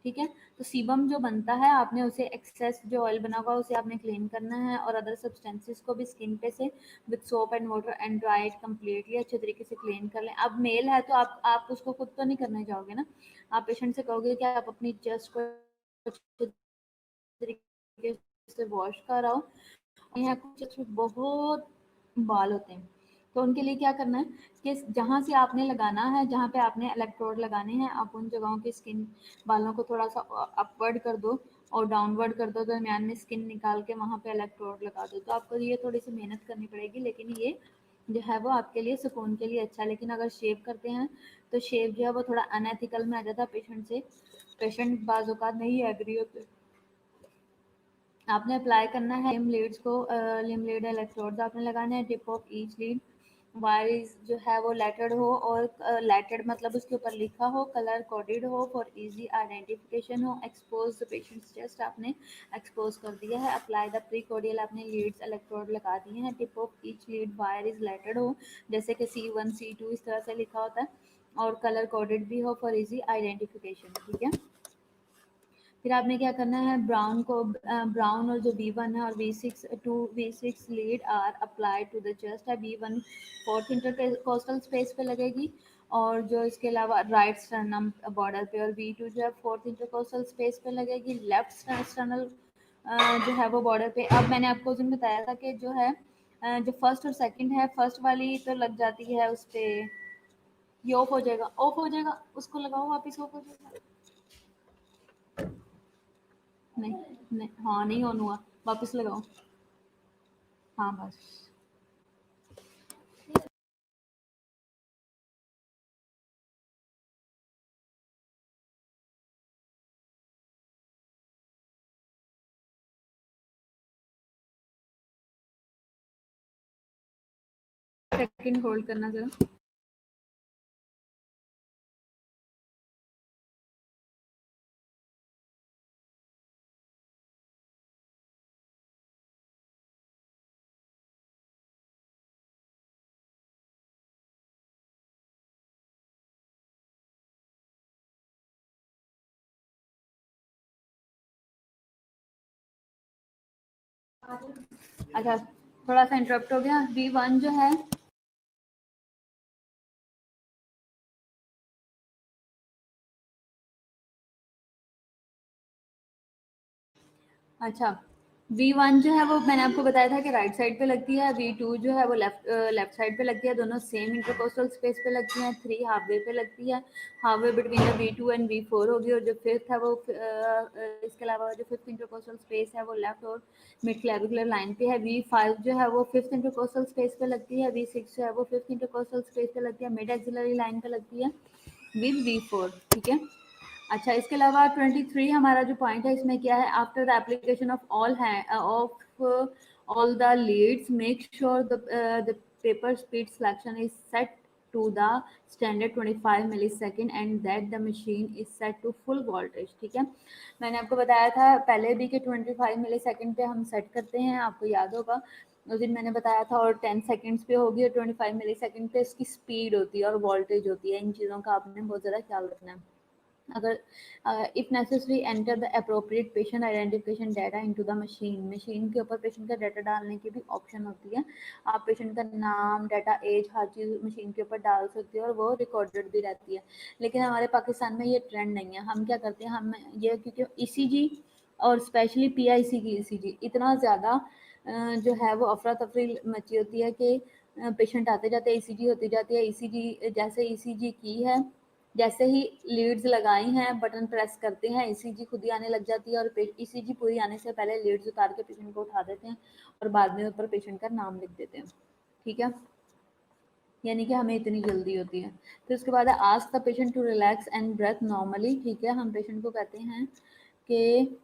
S1: ठीक है। तो सीबम जो बनता है आपने उसे, एक्सेस जो ऑयल बना हुआ उसे आपने क्लीन करना है, और अदर सब्सटेंसेस को भी स्किन पे से with soap and water and dry it completely, अच्छे तरीके से क्लीन कर लें। अब मेल है तो आप उसको खुद तो नहीं करने जाओगे ना, आप पेशेंट से कहोगे कि आप अपनी चेस्ट को अच्छे तरीके से वॉश कराओ। यहाँ कुछ बहुत बाल होते हैं तो उनके लिए क्या करना है कि जहाँ से आपने लगाना है, जहाँ पे आपने इलेक्ट्रोड लगाने हैं, आप उन जगहों की स्किन, बालों को थोड़ा सा अपवर्ड कर दो और डाउनवर्ड कर दो, दरमियान में स्किन निकाल के वहाँ पे इलेक्ट्रोड लगा दो। तो आपको ये थोड़ी सी मेहनत करनी पड़ेगी, लेकिन ये जो है वो आपके लिए सुकून के लिए अच्छा है। लेकिन अगर शेव करते हैं तो शेव जो है वो थोड़ा अनएथिकल में आ जाता है पेशेंट से, पेशेंट बाज़ नहीं एग्री होते। आपने अप्लाई करना है लिम लीड्स को, लिम लीड इलेक्ट्रोड्स आपने लगाने हैं, tip of each lead wire जो है वो लेटेड हो, और लेटेड मतलब उसके ऊपर लिखा हो, कलर कोडेड हो फॉर इजी आइडेंटिफिकेशन हो। एक्सपोज द पेशेंट्स चेस्ट आपने एक्सपोज कर दिया है। अप्लाई द प्री कोडियल, आपने लीड्स इलेक्ट्रोड लगा दिए हैं। Tip of each lead wire is labelled हो, जैसे कि C1 C2 इस तरह से लिखा होता है, और कलर कोडेड भी हो फॉर इजी आइडेंटिफिकेशन, ठीक है। फिर आपने क्या करना है, ब्राउन और जो B1 है और V6 lead are apply to the chest है। B1 फोर्थ इंटरकोस्टल स्पेस पे लगेगी, और जो इसके अलावा राइट स्टर्नम बॉर्डर पे, और V2 जो है फोर्थ इंटरकोस्टल स्पेस पे लगेगी, लेफ्ट स्टर्नल जो है वो बॉर्डर पे। अब मैंने आपको उस दिन बताया था कि जो है जो फर्स्ट और सेकंड है, फर्स्ट वाली तो लग जाती है उस पे, ये ऑफ हो जाएगा, उसको लगाओ वापस, ऑफ हो जाएगा। नहीं, नहीं, हाँ नहीं ऑन हुआ, वापस लगाओ। हाँ बस। सेकंड होल्ड करना जरा। अच्छा, थोड़ा सा इंटरप्ट हो गया। V1 जो है, अच्छा V1 जो है वो मैंने आपको बताया था कि राइट साइड पे लगती है, V2 जो है वो लेफ्ट साइड पे लगती है, दोनों सेम इंटरकोस्टल स्पेस पे लगती हैं। 3 हाफ वे पे लगती है, half way between the V2 and V4 होगी। और जो फिफ्थ है वो इसके अलावा जो फिफ्थ इंटरकोस्टल स्पेस है वो लेफ्ट और मिड क्लेविकुलर लाइन पे है। V5 जो है वो फिफ्थ इंटरकोस्टल स्पेस पे लगती है, V6 जो है वो फिफ्थ इंटरकोस्टल स्पेस पे लगती है, मिड एक्सिलरी लाइन पे लगती है विद V4, ठीक है। अच्छा, इसके अलावा 23 हमारा जो पॉइंट है इसमें क्या है, after the application of all the leads make sure the paper speed selection is set to the standard 25 millisecond and that the machine is set to full voltage, ठीक है। मैंने आपको बताया था पहले भी कि 25 मिलीसेकंड पे हम सेट करते हैं, आपको याद होगा उस दिन मैंने बताया था। और 10 सेकंड्स पे होगी और 25 मिलीसेकंड पे इसकी स्पीड होती है और वोल्टेज होती है। इन चीज़ों का आपने बहुत ज़्यादा ख्याल रखना है। अगर if necessary enter the appropriate patient identification data into the machine, machine के ऊपर पेशेंट का डाटा डालने की भी ऑप्शन होती है। आप पेशेंट का नाम, डाटा, एज, हर चीज़ मशीन के ऊपर डाल सकते हो और वो रिकॉर्डेड भी रहती है। लेकिन हमारे पाकिस्तान में ये ट्रेंड नहीं है। हम क्या करते हैं, हम ये क्योंकि ईसीजी और स्पेशली पीआईसी की ईसीजी इतना ज़्यादा जो है वो अफरा तफरी मची होती है कि पेशेंट आते जाते ईसीजी होती जाती है। ईसीजी जैसे ईसीजी की है, जैसे ही लीड्स लगाई हैं, बटन प्रेस करते हैं, ईसीजी खुद ही आने लग जाती है। और ईसीजी पूरी आने से पहले लीड्स उतार के पेशेंट को उठा देते हैं और बाद में ऊपर पेशेंट का नाम लिख देते हैं, ठीक है। यानी कि हमें इतनी जल्दी होती है। फिर उसके बाद है ask the patient to relax and breathe normally, ठीक है। हम पेशेंट को कहते हैं कि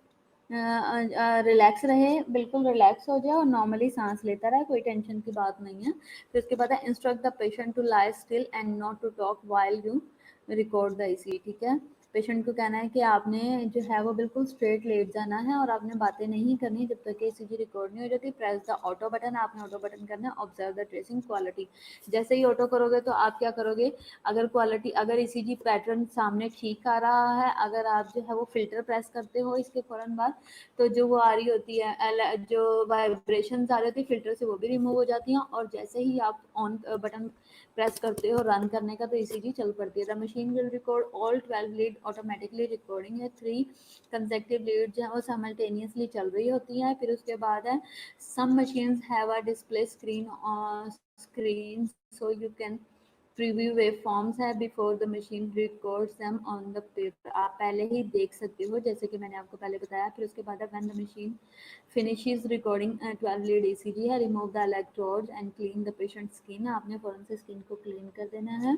S1: रिलैक्स रहे, बिल्कुल रिलैक्स हो जाए और नॉर्मली सांस लेता रहे, कोई टेंशन की बात नहीं है। फिर उसके बाद है instruct the patient to lie still and not to talk while you record the ECG, ठीक है। पेशेंट को कहना है कि आपने जो है वो बिल्कुल स्ट्रेट लेट जाना है और आपने बातें नहीं करनी जब तक कि ईसीजी रिकॉर्ड नहीं हो जाती। प्रेस द ऑटो बटन, आपने ऑटो बटन करना है। ऑब्जर्व द ट्रेसिंग क्वालिटी, जैसे ही ऑटो करोगे तो आप क्या करोगे, अगर क्वालिटी, अगर ईसीजी पैटर्न सामने ठीक आ रहा है, अगर आप जो है वो फिल्टर प्रेस करते हो इसके फौरन बाद, तो जो वो आ रही होती है, जो वाइब्रेशन आ रही होती है फिल्टर से, वो भी रिमूव हो जाती हैं। और जैसे ही आप ऑन बटन प्रेस करते हो रन करने का, तो ईसीजी चल पड़ती है। The machine will record all 12 lead automatically, recording है 3 कंसेक्टिव लीड जो है वो साइमल्टेनियसली चल रही होती है। फिर उसके बाद है some machines have a display screen so you can preview wave forms है before the machine records them on the paper, आप पहले ही देख सकते हो जैसे कि मैंने आपको पहले बताया। फिर उसके बाद when the machine finishes recording 12 lead ECG है, remove the electrodes and clean the patient skin, आपने फौरन से स्किन को क्लीन कर देना है।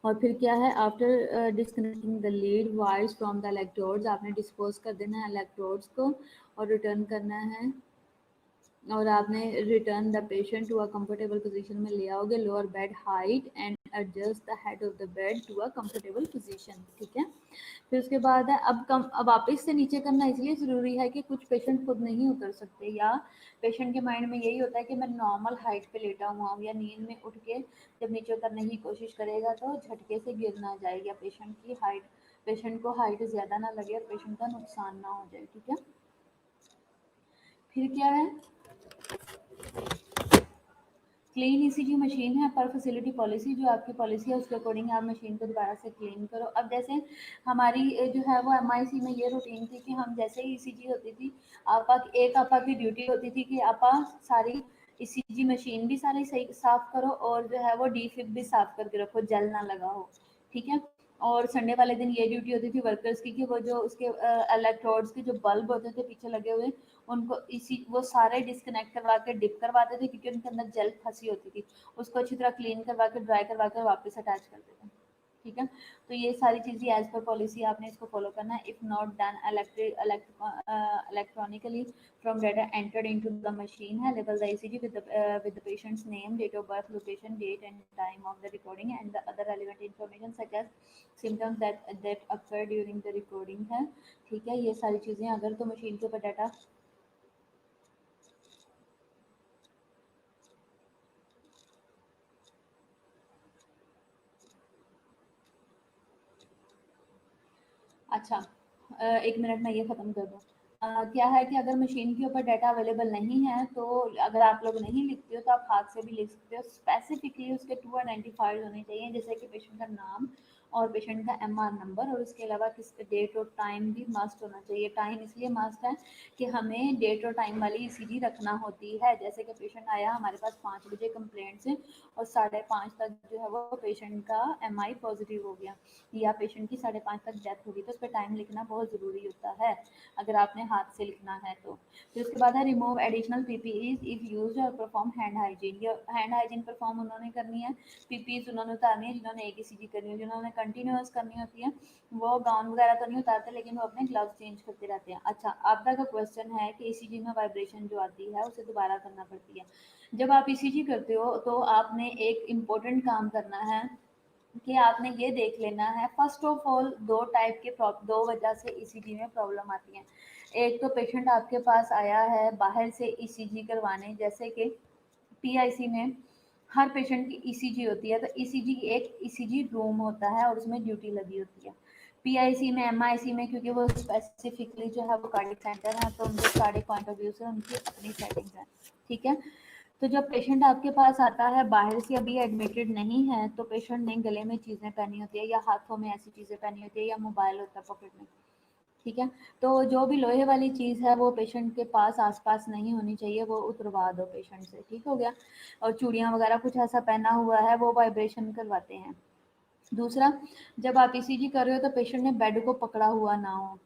S1: और फिर क्या है, after disconnecting the lead wires from the electrodes, आपने डिस्पोज कर देना है इलेक्ट्रोड्स को और रिटर्न करना है। और आपने return the patient to a comfortable position में ले आओगे, lower bed height and adjust the head of the bed to a comfortable position, ठीक है। फिर उसके बाद है अब वापस से नीचे करना इसलिए ज़रूरी है कि कुछ पेशेंट खुद नहीं उतर सकते, या पेशेंट के माइंड में यही होता है कि मैं नॉर्मल हाइट पे लेटा हुआ हूँ, या नींद में उठ के जब नीचे उतरने की कोशिश करेगा तो झटके से गिर ना जाए, या पेशेंट को हाइट ज़्यादा ना लगे और पेशेंट का नुकसान ना हो जाए, ठीक है। फिर क्या है, क्लीन ईसीजी मशीन है पर फैसिलिटी पॉलिसी, जो आपकी पॉलिसी है उसके अकॉर्डिंग आप मशीन को दोबारा से क्लीन करो। अब जैसे हमारी जो है वो एमआईसी में ये रूटीन थी कि हम जैसे ही ईसीजी होती थी, आपा की ड्यूटी होती थी कि आपा सारी ईसीजी मशीन भी सारी सही साफ करो और जो है वो डीफिब भी साफ करके रखो, जल ना लगा हो, ठीक है। और संडे वाले दिन ये ड्यूटी होती थी वर्कर्स की कि वो जो उसके इलेक्ट्रोड्स के जो बल्ब होते थे पीछे लगे हुए, उनको इसी वो सारे डिस्कनेक्ट करवा के डिप करवाते थे क्योंकि उनके अंदर जेल फंसी होती थी, उसको अच्छी तरह क्लीन करवा के ड्राई करवा कर वापस अटैच कर देते, ठीक है। तो ये सारी चीज़ें एज पर पॉलिसी आपने इसको फॉलो करना है। If not done electronically from data entered into the machine है, label the ECG with the patient's name, date of birth, location, date and time of the recording and the other relevant information such as symptoms that occur during the recording है, ठीक है। ये सारी चीज़ें अगर तो machine के ऊपर डाटा अच्छा, 1 मिनट में ये ख़त्म कर दूँ। क्या है कि अगर मशीन के ऊपर डाटा अवेलेबल नहीं है, तो अगर आप लोग नहीं लिखते हो तो आप हाथ से भी लिख सकते हो। स्पेसिफिकली उसके 2 आइडेंटिफायर्स होने चाहिए, जैसे कि पेशेंट का नाम और पेशेंट का एमआर नंबर, और उसके अलावा किस डेट और टाइम भी मस्ट होना चाहिए। टाइम इसलिए मस्ट है कि हमें डेट और टाइम वाली ईसीजी रखना होती है। जैसे कि पेशेंट आया हमारे पास 5 बजे कंप्लेंट से और 5:30 तक जो है वो पेशेंट का एमआई पॉजिटिव हो गया या पेशेंट की 5:30 तक डेथ होगी, तो उस पर टाइम लिखना बहुत ज़रूरी होता है अगर आपने हाथ से लिखना है तो। फिर उसके बाद है remove additional PPEs if used और परफॉर्म हैंड हाइजीन। ये हैंड हाइजीन परफॉर्म उन्होंने करनी है, पीपीईज उन्होंने उतारनी है जिन्होंने एक ईसीजी करनी है। जिन्होंने कंटिन्यूअस करनी होती है वो गाउन वगैरह तो नहीं उतारते, लेकिन वो अपने ग्लव्स चेंज करते रहते हैं। अच्छा, आपका का क्वेश्चन है कि ईसीजी में वाइब्रेशन जो आती है उसे दोबारा करना पड़ती है। जब आप ईसीजी करते हो तो आपने एक इम्पोर्टेंट काम करना है कि आपने ये देख लेना है। फर्स्ट ऑफ ऑल दो वजह से ईसीजी में प्रॉब्लम आती है। एक तो पेशेंट आपके पास आया है बाहर से ईसीजी करवाने, जैसे कि पीआईसी में हर पेशेंट की ईसीजी होती है, तो ईसीजी एक ईसीजी रूम होता है और उसमें ड्यूटी लगी होती है। पीआईसी में, एमआईसी में, क्योंकि वो स्पेसिफिकली जो है वो कार्डिक सेंटर है तो उनके कार्डिक पॉइंट ऑफ व्यू से उनकी अपनी सेटिंग्स हैं, ठीक है। तो जब पेशेंट आपके पास आता है बाहर से, अभी एडमिटेड नहीं है, तो पेशेंट ने गले में चीज़ें पहनी होती है या हाथों में ऐसी चीज़ें पहनी होती है या मोबाइल होता है पॉकेट में, ठीक है। तो जो भी लोहे वाली चीज़ है वो पेशेंट के पास आसपास नहीं होनी चाहिए, वो उतरवा दो पेशेंट से, ठीक हो गया। और चूड़ियाँ वगैरह कुछ ऐसा पहना हुआ है वो वाइब्रेशन करवाते हैं। दूसरा, जब आप ईसीजी कर रहे हो तो पेशेंट ने बेड को पकड़ा हुआ ना हो,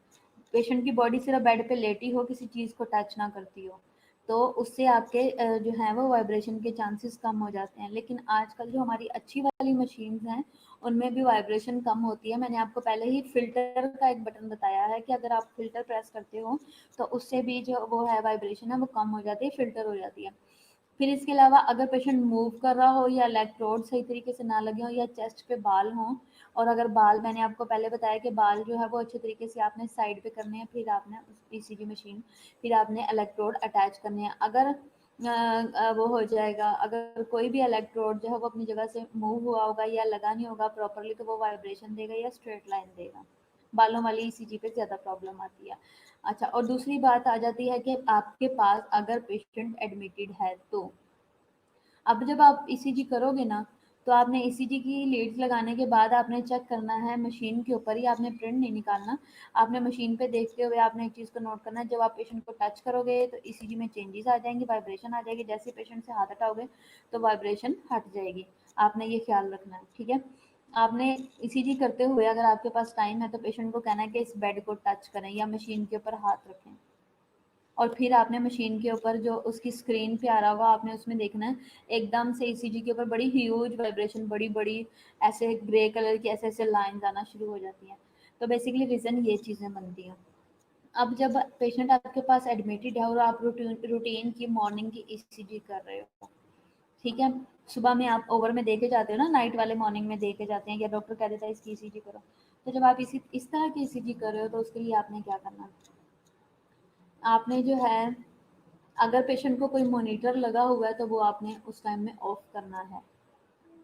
S1: पेशेंट की बॉडी सिर्फ बेड पे लेटी हो, किसी चीज़ को टच ना करती हो, तो उससे आपके जो है वो वाइब्रेशन के चांसेस कम हो जाते हैं। लेकिन आजकल जो हमारी अच्छी वाली मशीन्स हैं उनमें भी वाइब्रेशन कम होती है। मैंने आपको पहले ही फ़िल्टर का एक बटन बताया है कि अगर आप फ़िल्टर प्रेस करते हो तो उससे भी जो वो है वाइब्रेशन है वो कम हो जाती है, फ़िल्टर हो जाती है। फिर इसके अलावा अगर पेशेंट मूव कर रहा हो या इलेक्ट्रोड सही तरीके से ना लगे हो या चेस्ट पे बाल हों, और अगर बाल, मैंने आपको पहले बताया कि बाल जो है वो अच्छे तरीके से आपने साइड पे करने हैं, फिर आपने उस ईसीजी मशीन, फिर आपने इलेक्ट्रोड अटैच करने हैं। अगर वो हो जाएगा, अगर कोई भी इलेक्ट्रोड जो है वो अपनी जगह से मूव हुआ होगा या लगा नहीं होगा प्रॉपरली, तो वो वाइब्रेशन देगा या स्ट्रेट लाइन देगा। बालों वाली ईसीजी पे ज़्यादा प्रॉब्लम आती है। अच्छा, और दूसरी बात आ जाती है कि आपके पास अगर पेशेंट एडमिटेड है तो अब जब आप ईसीजी करोगे ना, तो आपने ईसीजी की लीड्स लगाने के बाद आपने चेक करना है मशीन के ऊपर ही, आपने प्रिंट नहीं निकालना। आपने मशीन पे देखते हुए आपने एक चीज़ को नोट करना है, जब आप पेशेंट को टच करोगे तो ईसीजी में चेंजेस आ जाएंगे, वाइब्रेशन आ जाएगी। जैसे पेशेंट से हाथ हटाओगे तो वाइब्रेशन हट जाएगी। आपने ये ख्याल रखना है, ठीक है। आपने ईसीजी करते हुए अगर आपके पास टाइम है तो पेशेंट को कहना है कि इस बेड को टच करें या मशीन के ऊपर हाथ रखें, और फिर आपने मशीन के ऊपर जो उसकी स्क्रीन पे आ रहा होगा आपने उसमें देखना है एकदम से ईसीजी के ऊपर बड़ी ह्यूज वाइब्रेशन, बड़ी बड़ी ऐसे ग्रे कलर की ऐसे ऐसे लाइंस आना शुरू हो जाती हैं। तो बेसिकली रीज़न ये चीज़ें बनती हैं। अब जब पेशेंट आपके पास एडमिटेड है और आप रूटीन की मॉर्निंग की ईसीजी कर रहे हो, ठीक है, सुबह में आप ओवर में देखे जाते हो ना, नाइट वाले मॉर्निंग में देखे जाते हैं या डॉक्टर कह देता है इसकी ईसीजी करो, तो जब आप इस तरह की ईसीजी कर रहे हो तो उसके लिए आपने क्या करना है, आपने जो है अगर पेशेंट को कोई मॉनिटर लगा हुआ है तो वो आपने उस टाइम में ऑफ करना है।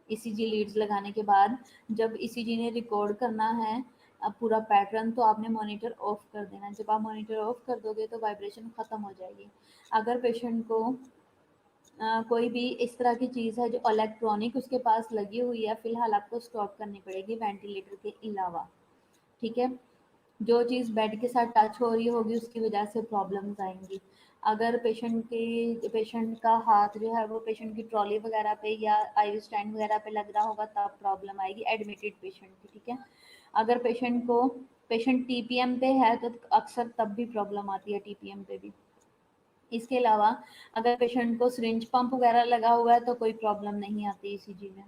S1: ईसीजी लीड्स लगाने के बाद जब ईसीजी ने रिकॉर्ड करना है पूरा पैटर्न, तो आपने मॉनिटर ऑफ कर देना। जब आप मॉनिटर ऑफ कर दोगे तो वाइब्रेशन ख़त्म हो जाएगी। अगर पेशेंट को कोई भी इस तरह की चीज़ है जो इलेक्ट्रॉनिक उसके पास लगी हुई है, फ़िलहाल आपको स्टॉप करनी पड़ेगी वेंटिलेटर के अलावा, ठीक है। जो चीज़ बेड के साथ टच हो रही होगी उसकी वजह से प्रॉब्लम्स आएंगी। अगर पेशेंट का हाथ जो है वो पेशेंट की ट्रॉली वगैरह पे या आईवी स्टैंड वगैरह पे लग रहा होगा तब प्रॉब्लम आएगी एडमिटेड पेशेंट की, ठीक है। अगर पेशेंट टीपीएम पे है तो अक्सर तब भी प्रॉब्लम आती है टीपीएम पे भी। इसके अलावा अगर पेशेंट को सिरिंज पंप वगैरह लगा हुआ है तो कोई प्रॉब्लम नहीं आती ईसीजी में।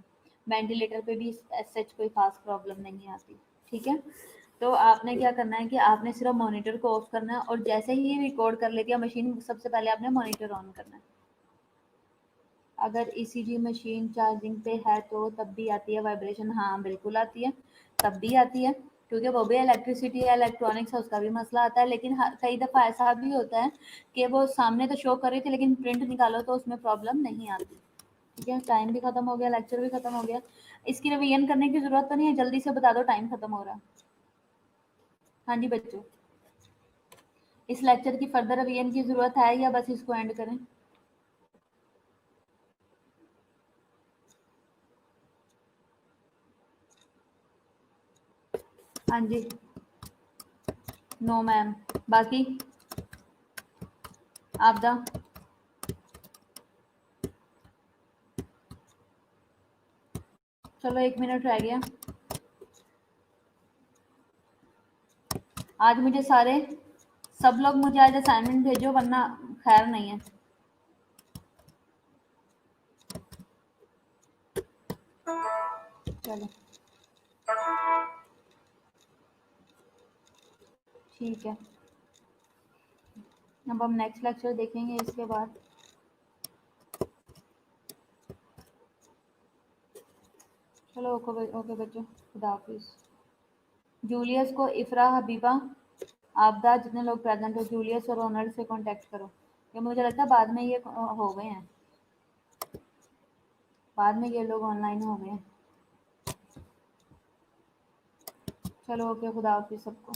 S1: वेंटिलेटर पे भी सच कोई खास प्रॉब्लम नहीं आती, ठीक है। तो आपने क्या करना है कि आपने सिर्फ मॉनिटर को ऑफ करना है और जैसे ही रिकॉर्ड कर लेती है मशीन, सबसे पहले आपने मॉनिटर ऑन करना है। अगर ईसीजी मशीन चार्जिंग पे है तो तब भी आती है वाइब्रेशन, हाँ बिल्कुल आती है, तब भी आती है, क्योंकि वो भी इलेक्ट्रिसिटी या इलेक्ट्रॉनिक्स है, उसका भी मसला आता है। लेकिन कई दफ़ा ऐसा भी होता है कि वो सामने तो शो कर रही थी लेकिन प्रिंट निकालो तो उसमें प्रॉब्लम नहीं आती, ठीक है। टाइम भी खत्म हो गया, लेक्चर भी खत्म हो गया। इसकी रिवीजन करने की ज़रूरत तो नहीं है, जल्दी से बता दो, टाइम खत्म हो रहा है। हाँ जी बच्चों, इस लेक्चर की फर्दर रिवीजन की ज़रूरत है या बस इसको एंड करें? हाँ जी, नो मैम। बाकी आपदा, चलो 1 मिनट रह गया। आज मुझे सारे सब लोग मुझे आज असाइनमेंट भेजो, वरना खैर नहीं है। चलो ठीक है, अब हम नेक्स्ट लेक्चर देखेंगे इसके बाद। चलो ओके ओके बच्चों, खुदा हाफिज़। जूलियस को इफ़रा, हबीबा, आपदा, जितने लोग प्रेजेंट हो जूलियस और रोनाल्ड से कांटेक्ट करो। ये मुझे लगता है बाद में ये हो गए हैं, बाद में ये लोग ऑनलाइन हो गए हैं। चलो ओके, खुदा हाफिज़ सबको।